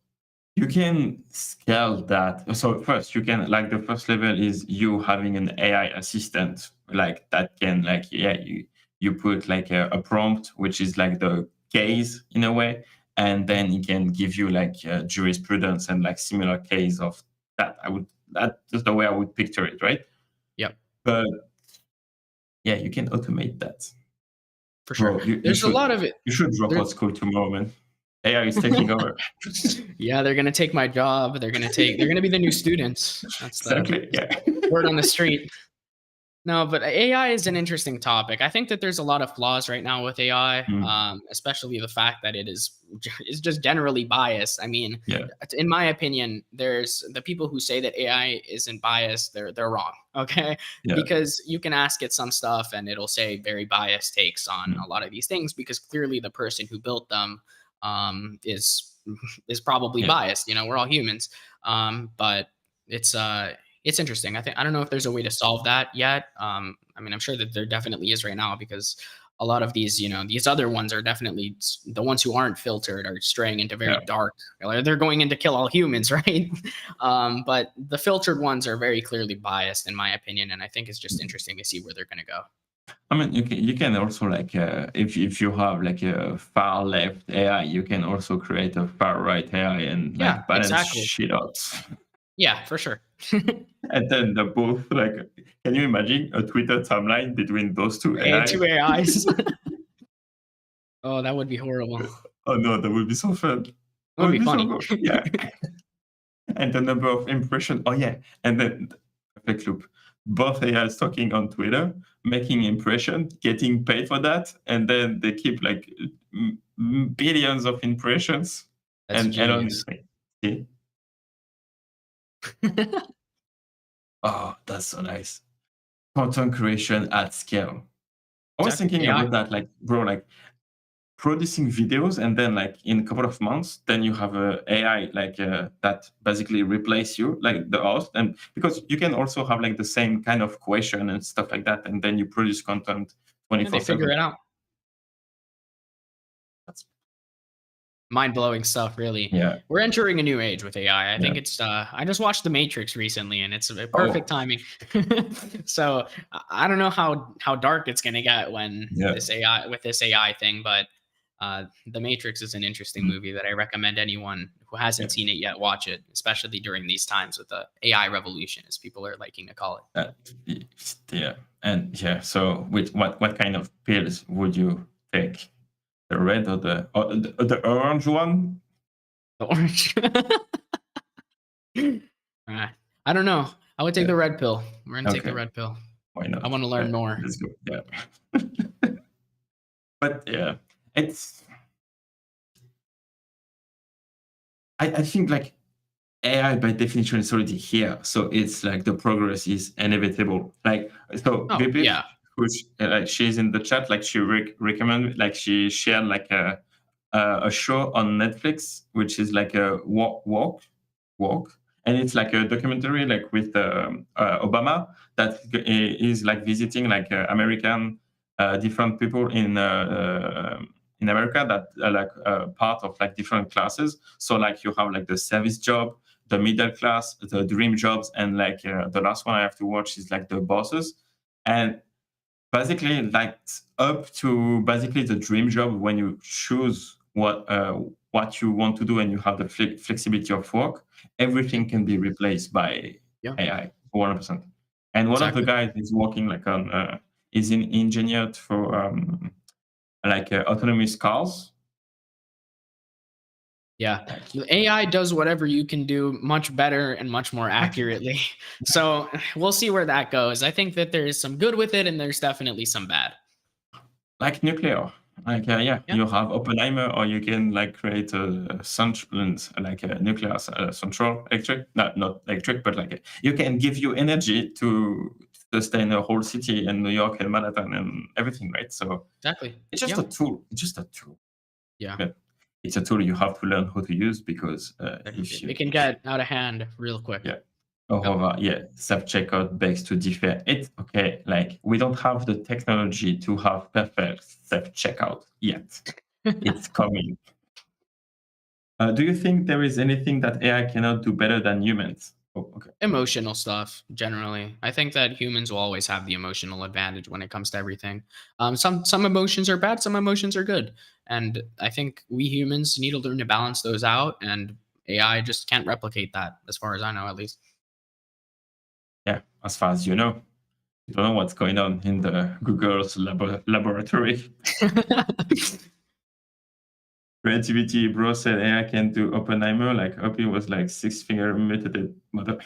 you can scale that. So first, you can like the first level is you having an AI assistant like that can like you put like a prompt which is like the case in a way, and then it can give you like jurisprudence and like similar case of that. That's just the way I would picture it, right? Yep, But yeah, you can automate that. for sure. Bro, you There's a should lot of it. you should drop out school tomorrow, man. AI is taking over. Yeah, they're gonna take my job. They're gonna be the new students. That's the Exactly. Yeah. word on the street. No, but AI is an interesting topic. I think that there's a lot of flaws right now with AI, especially the fact that it's just generally biased. I mean, Yeah. in my opinion, there's the people who say that AI isn't biased. They're wrong. Okay, Yeah. because you can ask it some stuff and it'll say very biased takes on a lot of these things because clearly the person who built them is probably Yeah. biased. You know, we're all humans, but it's interesting. I don't know if there's a way to solve that yet. I mean, I'm sure that there definitely is right now because a lot of these, these other ones are definitely the ones who aren't filtered are straying into very dark. They're going in to kill all humans, right? But the filtered ones are very clearly biased, in my opinion, and I think it's just interesting to see where they're going to go. I mean, you can also like if you have like a far left AI, you can also create a far right AI and Yeah, like balance exactly. shit out. Yeah, for sure. And then the both like, can you imagine a Twitter timeline between those two AI? Two AIs. Oh, that would be horrible. Oh no, that would be so fun. That would be funny. So good. Yeah. And the number of impressions. Oh yeah, and then perfect loop. Both AIs talking on Twitter, making impression, getting paid for that, and then they keep like billions of impressions. That's And genius. honestly, yeah. Oh, that's so nice. Content creation at scale. I was thinking AI. about that, like, bro, like producing videos and then like in a couple of months, then you have a AI like that basically replace you, like the host. And because you can also have like the same kind of question and stuff like that, and then you produce content Yeah, they 24/7. figure it out. That's Mind-blowing stuff, really. yeah. We're entering a new age with AI. I think Yeah. it's I just watched The Matrix recently and it's a perfect timing. So I don't know how dark it's gonna get when Yeah. this AI thing, but The Matrix is an interesting movie that I recommend anyone who hasn't seen it yet watch it, especially during these times with the AI revolution, as people are liking to call it. Yeah. And yeah, so with what kind of pills would you take? The red or the orange one? The orange. I don't know. I would take the red pill. We're gonna take the Okay. red pill. Why not? I want to learn more. Let's go. Yeah. But yeah, it's I think like AI by definition is already here, so it's like the progress is inevitable. Like so, Oh, Vipi, yeah. who's like she's in the chat, like she recommend, like she shared like a show on Netflix, which is like a walk, and it's like a documentary, like with Obama that is like visiting like American different people in America that are like part of like different classes. So like you have like the service job, the middle class, the dream jobs, and like the last one I have to watch is like the bosses, and basically like up to basically the dream job when you choose what you want to do and you have the flexibility of work, everything can be replaced by Yeah, AI 100%. And one of the exactly. guys is working like on is in engineered for like autonomous cars. Yeah. Like, The AI does whatever you can do much better and much more accurately. So we'll see where that goes. I think that there is some good with it and there's definitely some bad. like nuclear. Like yeah, Yeah, you have Oppenheimer, or you can like create a central, like a nuclear central electric, not electric, but like you can give you energy to sustain a whole city in New York and Manhattan and everything, right? So exactly. it's just Yeah. a tool. It's just a tool. Yeah. But it's a tool you have to learn how to use because if It you can get out of hand real quick. yeah. Yep. However, yeah, self-checkout begs to differ. It's okay. Like we don't have the technology to have perfect self-checkout yet. It's coming. Do you think there is anything that AI cannot do better than humans? Oh, okay. Emotional stuff generally. I think that humans will always have the emotional advantage when it comes to everything. Some emotions are bad, some emotions are good, and I think we humans need to learn to balance those out. And AI just can't replicate that, as far as I know, at least. Yeah, as far as you don't know what's going on in the Google's laboratory. Creativity bro said AI can do Oppenheimer. Like Opie was like six-finger mutated mother.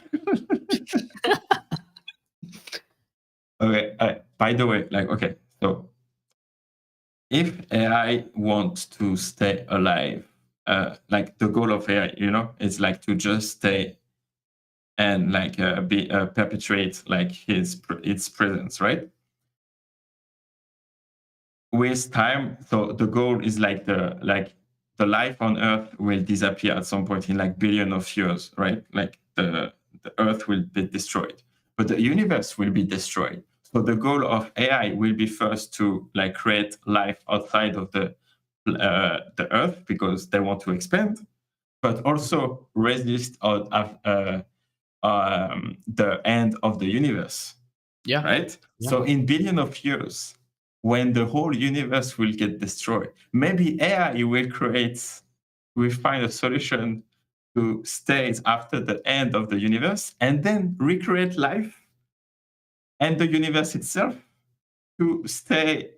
Okay. By the way, like okay, so if AI wants to stay alive, like the goal of AI, it's like to just stay and like be perpetuate like its presence, right? With time, so the goal is like the life on Earth will disappear at some point in like billion of years, right? Like the Earth will be destroyed, but the universe will be destroyed. So the goal of AI will be first to like create life outside of the Earth because they want to expand, but also resist the end of the universe, Yeah. right? Yeah. So in billion of years, when the whole universe will get destroyed, maybe AI will find a solution to stay after the end of the universe and then recreate life and the universe itself to stay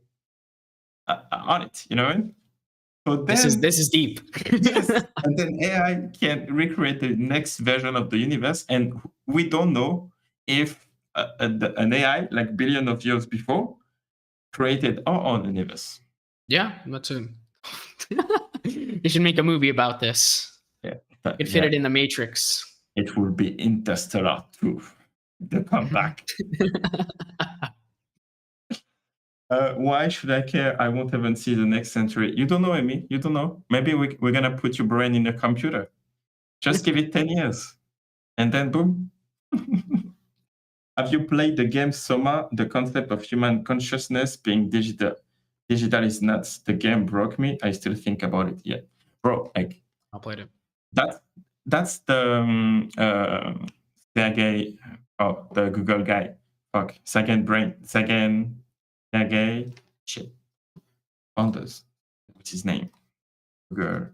on it, you know what I mean? So then, This is deep. yes, and then AI can recreate the next version of the universe, and we don't know if an AI like billion of years before created our own universe. Yeah, that's a. You should make a movie about this. Yeah, You'd fit yeah, it in the Matrix. it will be Interstellar too. The comeback. Why should I care? I won't even see the next century. You don't know, Amy. You don't know. Maybe we're gonna put your brain in a computer. Just give it 10 years, and then boom. Have you played the game Soma? The concept of human consciousness being digital. Digital is nuts. The game broke me. I still think about it. Yeah, bro. Like I'll play it. that. That's the Sergey. Oh, the Google guy. Fuck. Sergey. Shit. Founders. What's his name? Google.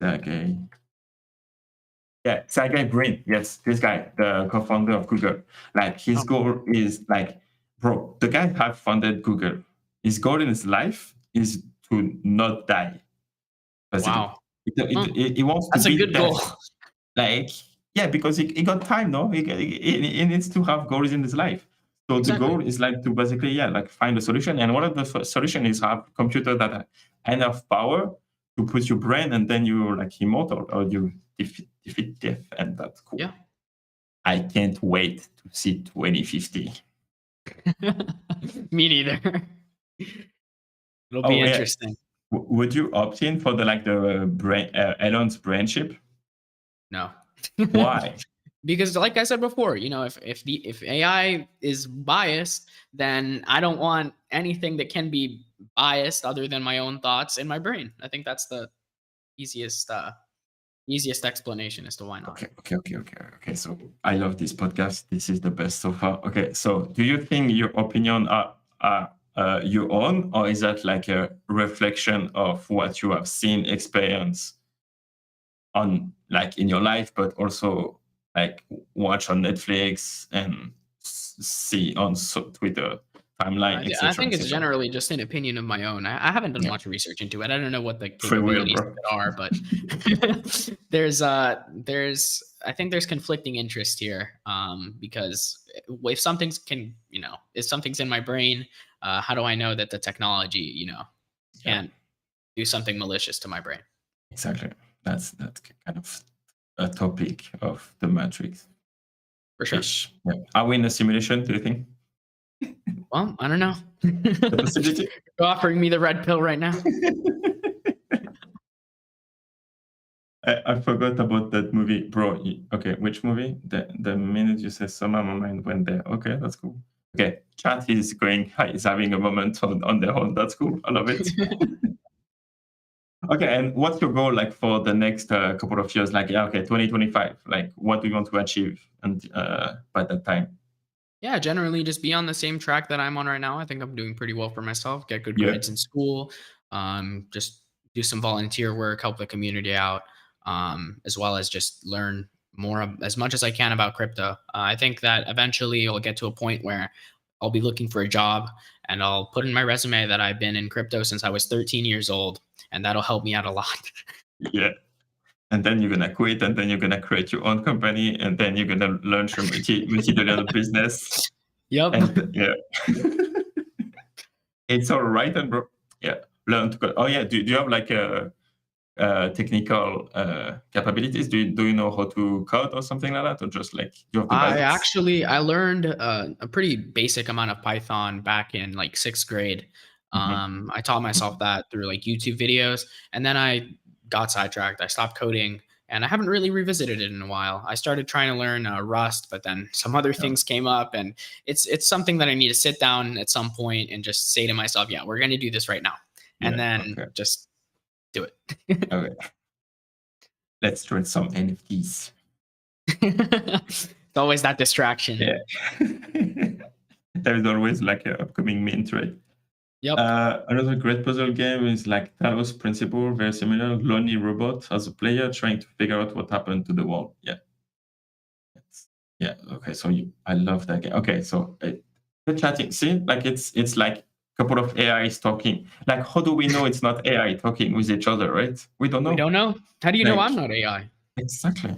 Sergey. Yeah, Sergey Brin. Yes, this guy, the co-founder of Google. Like his goal is like, bro, the guy have founded Google. His goal in his life is to not die. Basically, Wow. he wants to That's a beat good death. goal. Like, yeah, because he got time, no? He needs to have goals in his life. So Exactly. the goal is like to basically, yeah, like find a solution. And one of the solution is have computer that enough power to put your brain, and then you're like immortal, or you defeat death, and that's cool. Yeah. I can't wait to see 2050. Me neither. It'll be interesting. Would you opt in for the brain Elon's brain chip? No. Why? Because, like I said before, if AI is biased, then I don't want anything that can be biased other than my own thoughts in my brain. I think that's the easiest explanation as to why not. Okay. So I love this podcast. This is the best so far. Okay. So do you think your opinion are your own, or is that like a reflection of what you have seen, experience on like in your life, but also like watch on Netflix and see on Twitter timeline, etc.? I think it's generally just an opinion of my own. I haven't done much research into it. I don't know what the capabilities of it are, but I think there's conflicting interest here. Because if something's in my brain, how do I know that the technology, can't do something malicious to my brain? Exactly. That's kind of a topic of the Matrix. For sure. Yeah. Are we in a simulation, do you think? Well, I don't know. The possibility? You're offering me the red pill right now. I forgot about that movie, bro. Okay, which movie? The minute you say summer, my mind went there. Okay, that's cool. Okay, chat is having a moment on their own. That's cool. I love it. Okay, and what's your goal like for the next couple of years? Like, 2025. Like, what do you want to achieve and by that time? Yeah, generally just be on the same track that I'm on right now. I think I'm doing pretty well for myself. Get good grades in school. Just do some volunteer work, help the community out, as well as just learn as much as I can about crypto. I think that eventually I'll get to a point where I'll be looking for a job and I'll put in my resume that I've been in crypto since I was 13 years old, and that'll help me out a lot. Yeah. And then you're going to quit, and then you're going to create your own company, and then you're going to launch a multi-billion business. Yep. And, yeah. It's all right, and bro. Yeah. Learn to code. Oh, yeah. Do you have like technical capabilities? Do you know how to code or something like that? Or just like you have the basics? I learned a pretty basic amount of Python back in like 6th grade. I taught myself that through like YouTube videos, and then I got sidetracked. I stopped coding, and I haven't really revisited it in a while. I started trying to learn Rust, but then some other things came up, and it's something that I need to sit down at some point and just say to myself, yeah, we're going to do this right now. And then just do it. Okay. Let's trade some NFTs. It's always that distraction. Yeah. There's always like an upcoming mint, right? Yep. Another great puzzle game is like Talos Principle, very similar. Lonely robot as a player trying to figure out what happened to the world. Yeah. Okay. So I love that game. Okay. So the chatting, see, like it's like a couple of AIs talking. Like, how do we know it's not AI talking with each other, right? We don't know. We don't know. How do you know I'm not AI? Exactly.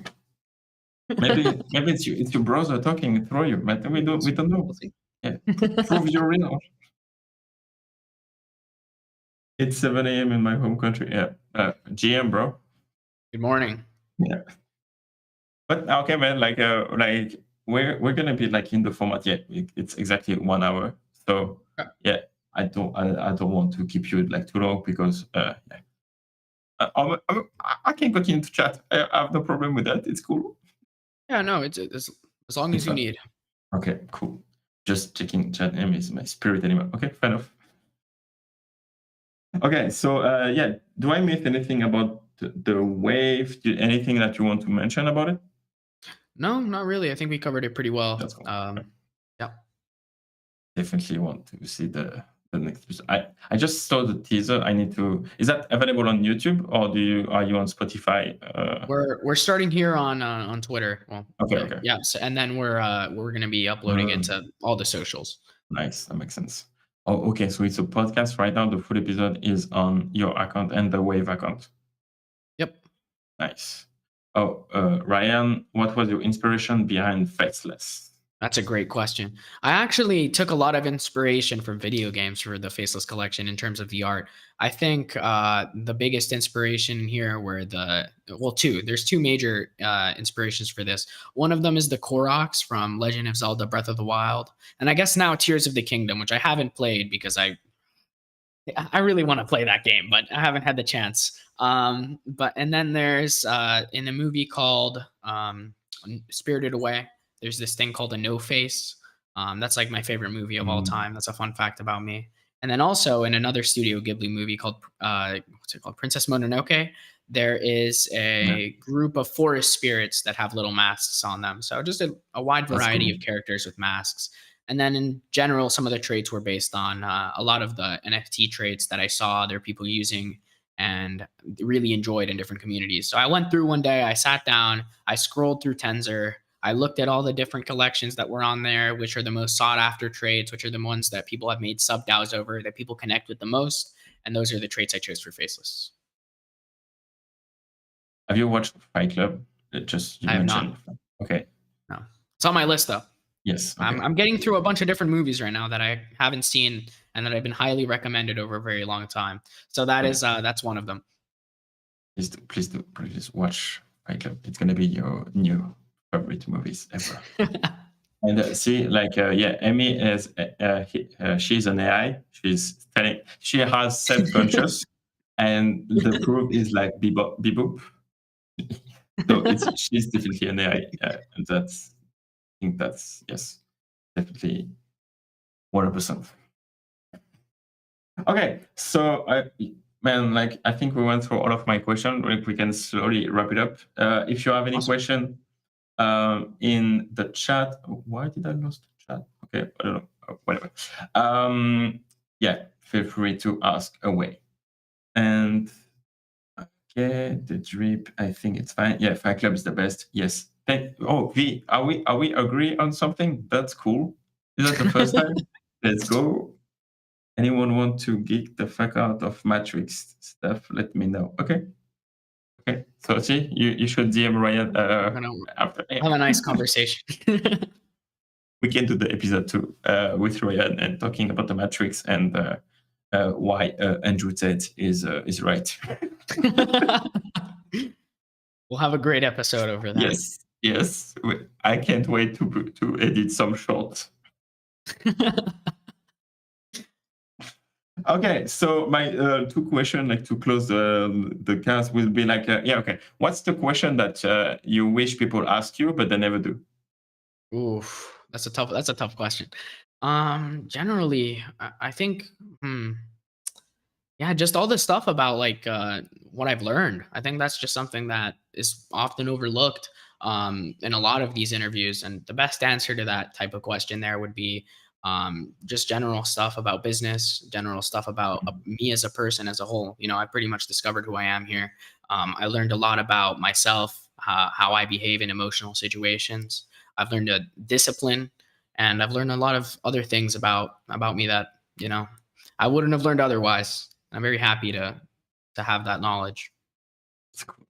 Maybe it's your browser talking through you, but we don't know. We'll see. Yeah. Prove you're real. It's 7 a.m. in my home country. Yeah. GM, bro. Good morning. Yeah. But okay, man. Like we're gonna be like in the format. Yeah, it's exactly 1 hour. So yeah, I don't want to keep you like too long because I can continue to chat. I have no problem with that. It's cool. Yeah, no, it's as long as you need. Okay, cool. Just checking chat name is my spirit animal. Okay, fair enough. Okay, so do I miss anything about the wave? Anything that you want to mention about it? No, not really. I think we covered it pretty well. That's cool. Yeah. Definitely want to see the next episode. I just saw the teaser. Is that available on YouTube, or are you on Spotify? We're starting here on Twitter. Well, okay. Yeah, and then we're gonna be uploading it to all the socials. Nice, that makes sense. Oh, okay. So it's a podcast right now. The full episode is on your account and the Wave account. Yep. Nice. Oh, Ryan, what was your inspiration behind Faceless? That's a great question. I actually took a lot of inspiration from video games for the Faceless collection in terms of the art. I think the biggest inspiration here were two. There's two major inspirations for this. One of them is the Koroks from Legend of Zelda Breath of the Wild. And I guess now Tears of the Kingdom, which I haven't played because I really want to play that game, but I haven't had the chance. But and then there's in a movie called Spirited Away. There's this thing called a no face. That's like my favorite movie of all Mm, time. That's a fun fact about me. And then also in another Studio Ghibli movie called what's it called, Princess Mononoke. There is yeah, a group of forest spirits that have little masks on them. So just a wide that's variety cool. of characters with masks. And then in general, some of the traits were based on a lot of the NFT traits that I saw there are people using and really enjoyed in different communities. So I went through one day, I sat down, I scrolled through Tensor, I looked at all the different collections that were on there, which are the most sought after traits, which are the ones that people have made sub DAOs over, that people connect with the most. And those are the traits I chose for Faceless. Have you watched Fight Club? Just you I have not. mentioned. Okay. No. It's on my list though. Yes. I'm, Okay. I'm getting through a bunch of different movies right now that I haven't seen and that I've been highly recommended over a very long time. So Okay. that's one of them. Please watch Fight Club. It's gonna be your new favorite movies ever. And see, like, yeah, Amy is, she's an AI. She's telling, she has self-conscious, and the proof is like bebop, beboop. So she's definitely an AI, and I think that's yes, definitely 100%. Okay, so man, like I think we went through all of my questions. Like we can slowly wrap it up. If you have any Awesome. question, in the chat. Why did I lose the chat? Okay, I don't know. Whatever. Yeah, feel free to ask away. And okay, the drip. I think it's fine. Yeah, Fight Club is the best. Yes. V, are we agree on something? That's cool. Is that the first time? Let's go. Anyone want to geek the fuck out of Matrix stuff? Let me know. Okay. Okay. So see, you should DM Ryan We're gonna after. have a nice conversation. We can do the episode 2 with Ryan and talking about the Matrix and why Andrew Tate is right. We'll have a great episode over that. Yes, yes. I can't wait to edit some shorts. Okay, so my two questions, like to close the cast, will be like, yeah, okay. What's the question that you wish people ask you but they never do? Oof, that's a tough question. Generally, I think, hmm, yeah, just all this stuff about like what I've learned. I think that's just something that is often overlooked in a lot of these interviews. And the best answer to that type of question there would be just general stuff about business, general stuff about me as a person as a whole. You know, I pretty much discovered who I am here. I learned a lot about myself, how I behave in emotional situations. I've learned a discipline, and I've learned a lot of other things about me that I wouldn't have learned otherwise. I'm very happy to have that knowledge. It's cool.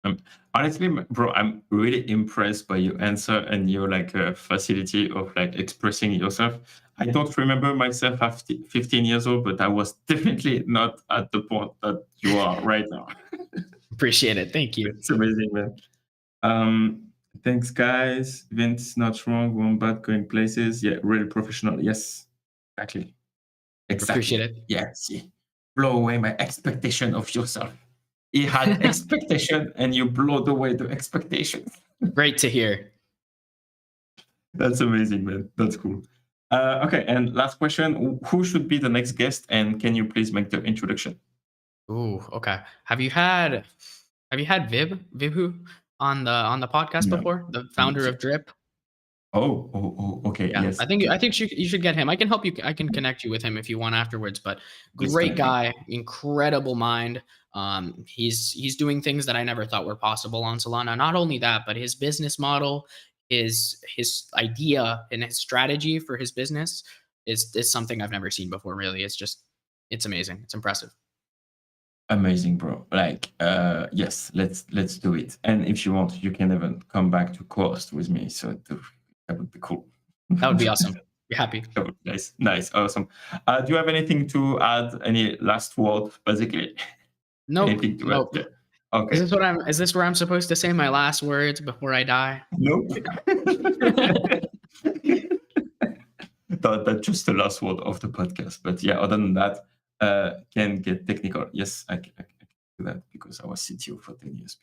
Um, Honestly, bro, I'm really impressed by your answer and your like facility of like expressing yourself. I don't remember myself at 15 years old, but I was definitely not at the point that you are right now. Appreciate it. Thank you. It's amazing, man. Um, Thanks, guys. Vince, not wrong. Wombat going places. Yeah, really professional. Yes, exactly. Appreciate Exactly. it. Yeah, see, blow away my expectation of yourself. He had expectation and you blowed away the expectations. Great to hear. That's amazing, man. That's cool. Okay, and last question. Who should be the next guest? And can you please make the introduction? Ooh, okay. Have you had Vibhu on the podcast No. before? The founder of Drip? Okay. Yeah, Yes. I think you should get him. I can help you. I can connect you with him if you want afterwards. But Please great connect me. guy, incredible mind. He's doing things that I never thought were possible on Solana. Not only that, but his business model, his idea and his strategy for his business is something I've never seen before. Really, it's amazing. It's impressive. Amazing, bro. Like, yes, let's do it. And if you want, you can even come back to co-host with me. So that would be cool. That would be awesome. Be happy. Cool. Nice, awesome. Do you have anything to add? Any last word, basically? Nope. Anything to Nope. add? Yeah. Okay. Is this where I'm supposed to say my last words before I die? Nope. That's just the last word of the podcast. But yeah, other than that, can get technical. Yes, I can do that because I was CTO for 10 years.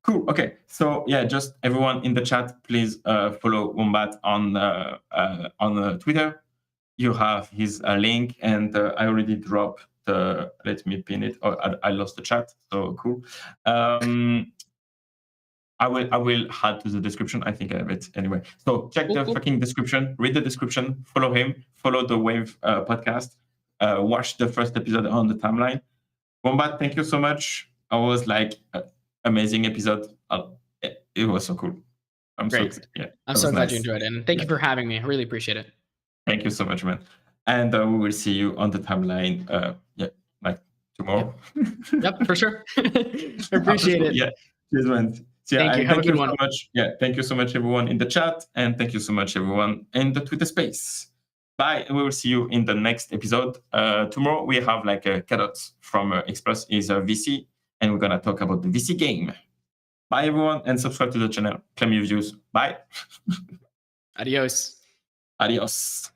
Cool. Okay. So yeah, just everyone in the chat, please follow Wombat on Twitter. You have his link, and I already dropped the. Let me pin it. Oh, I lost the chat. So cool. I will add to the description. I think I have it anyway. So check the fucking description. Read the description. Follow him. Follow the Wave podcast. Watch the first episode on the timeline. Wombat, thank you so much. I was like amazing episode. It was so cool. I'm Great. so yeah. I'm so glad you enjoyed it, and thank you for having me. I really appreciate it. Thank you so much, man. And we will see you on the timeline. Like tomorrow. Yep, for sure. Appreciate it. Yeah. Cheers, man. So, thank you. Have a good one. So much. Yeah. Thank you so much, everyone in the chat, and thank you so much, everyone in the Twitter space. Bye. And we will see you in the next episode. Tomorrow we have like a Cadot from Express is a VC, and we're gonna talk about the VC game. Bye, everyone, and subscribe to the channel. Claim your views. Bye. Adios. Adios.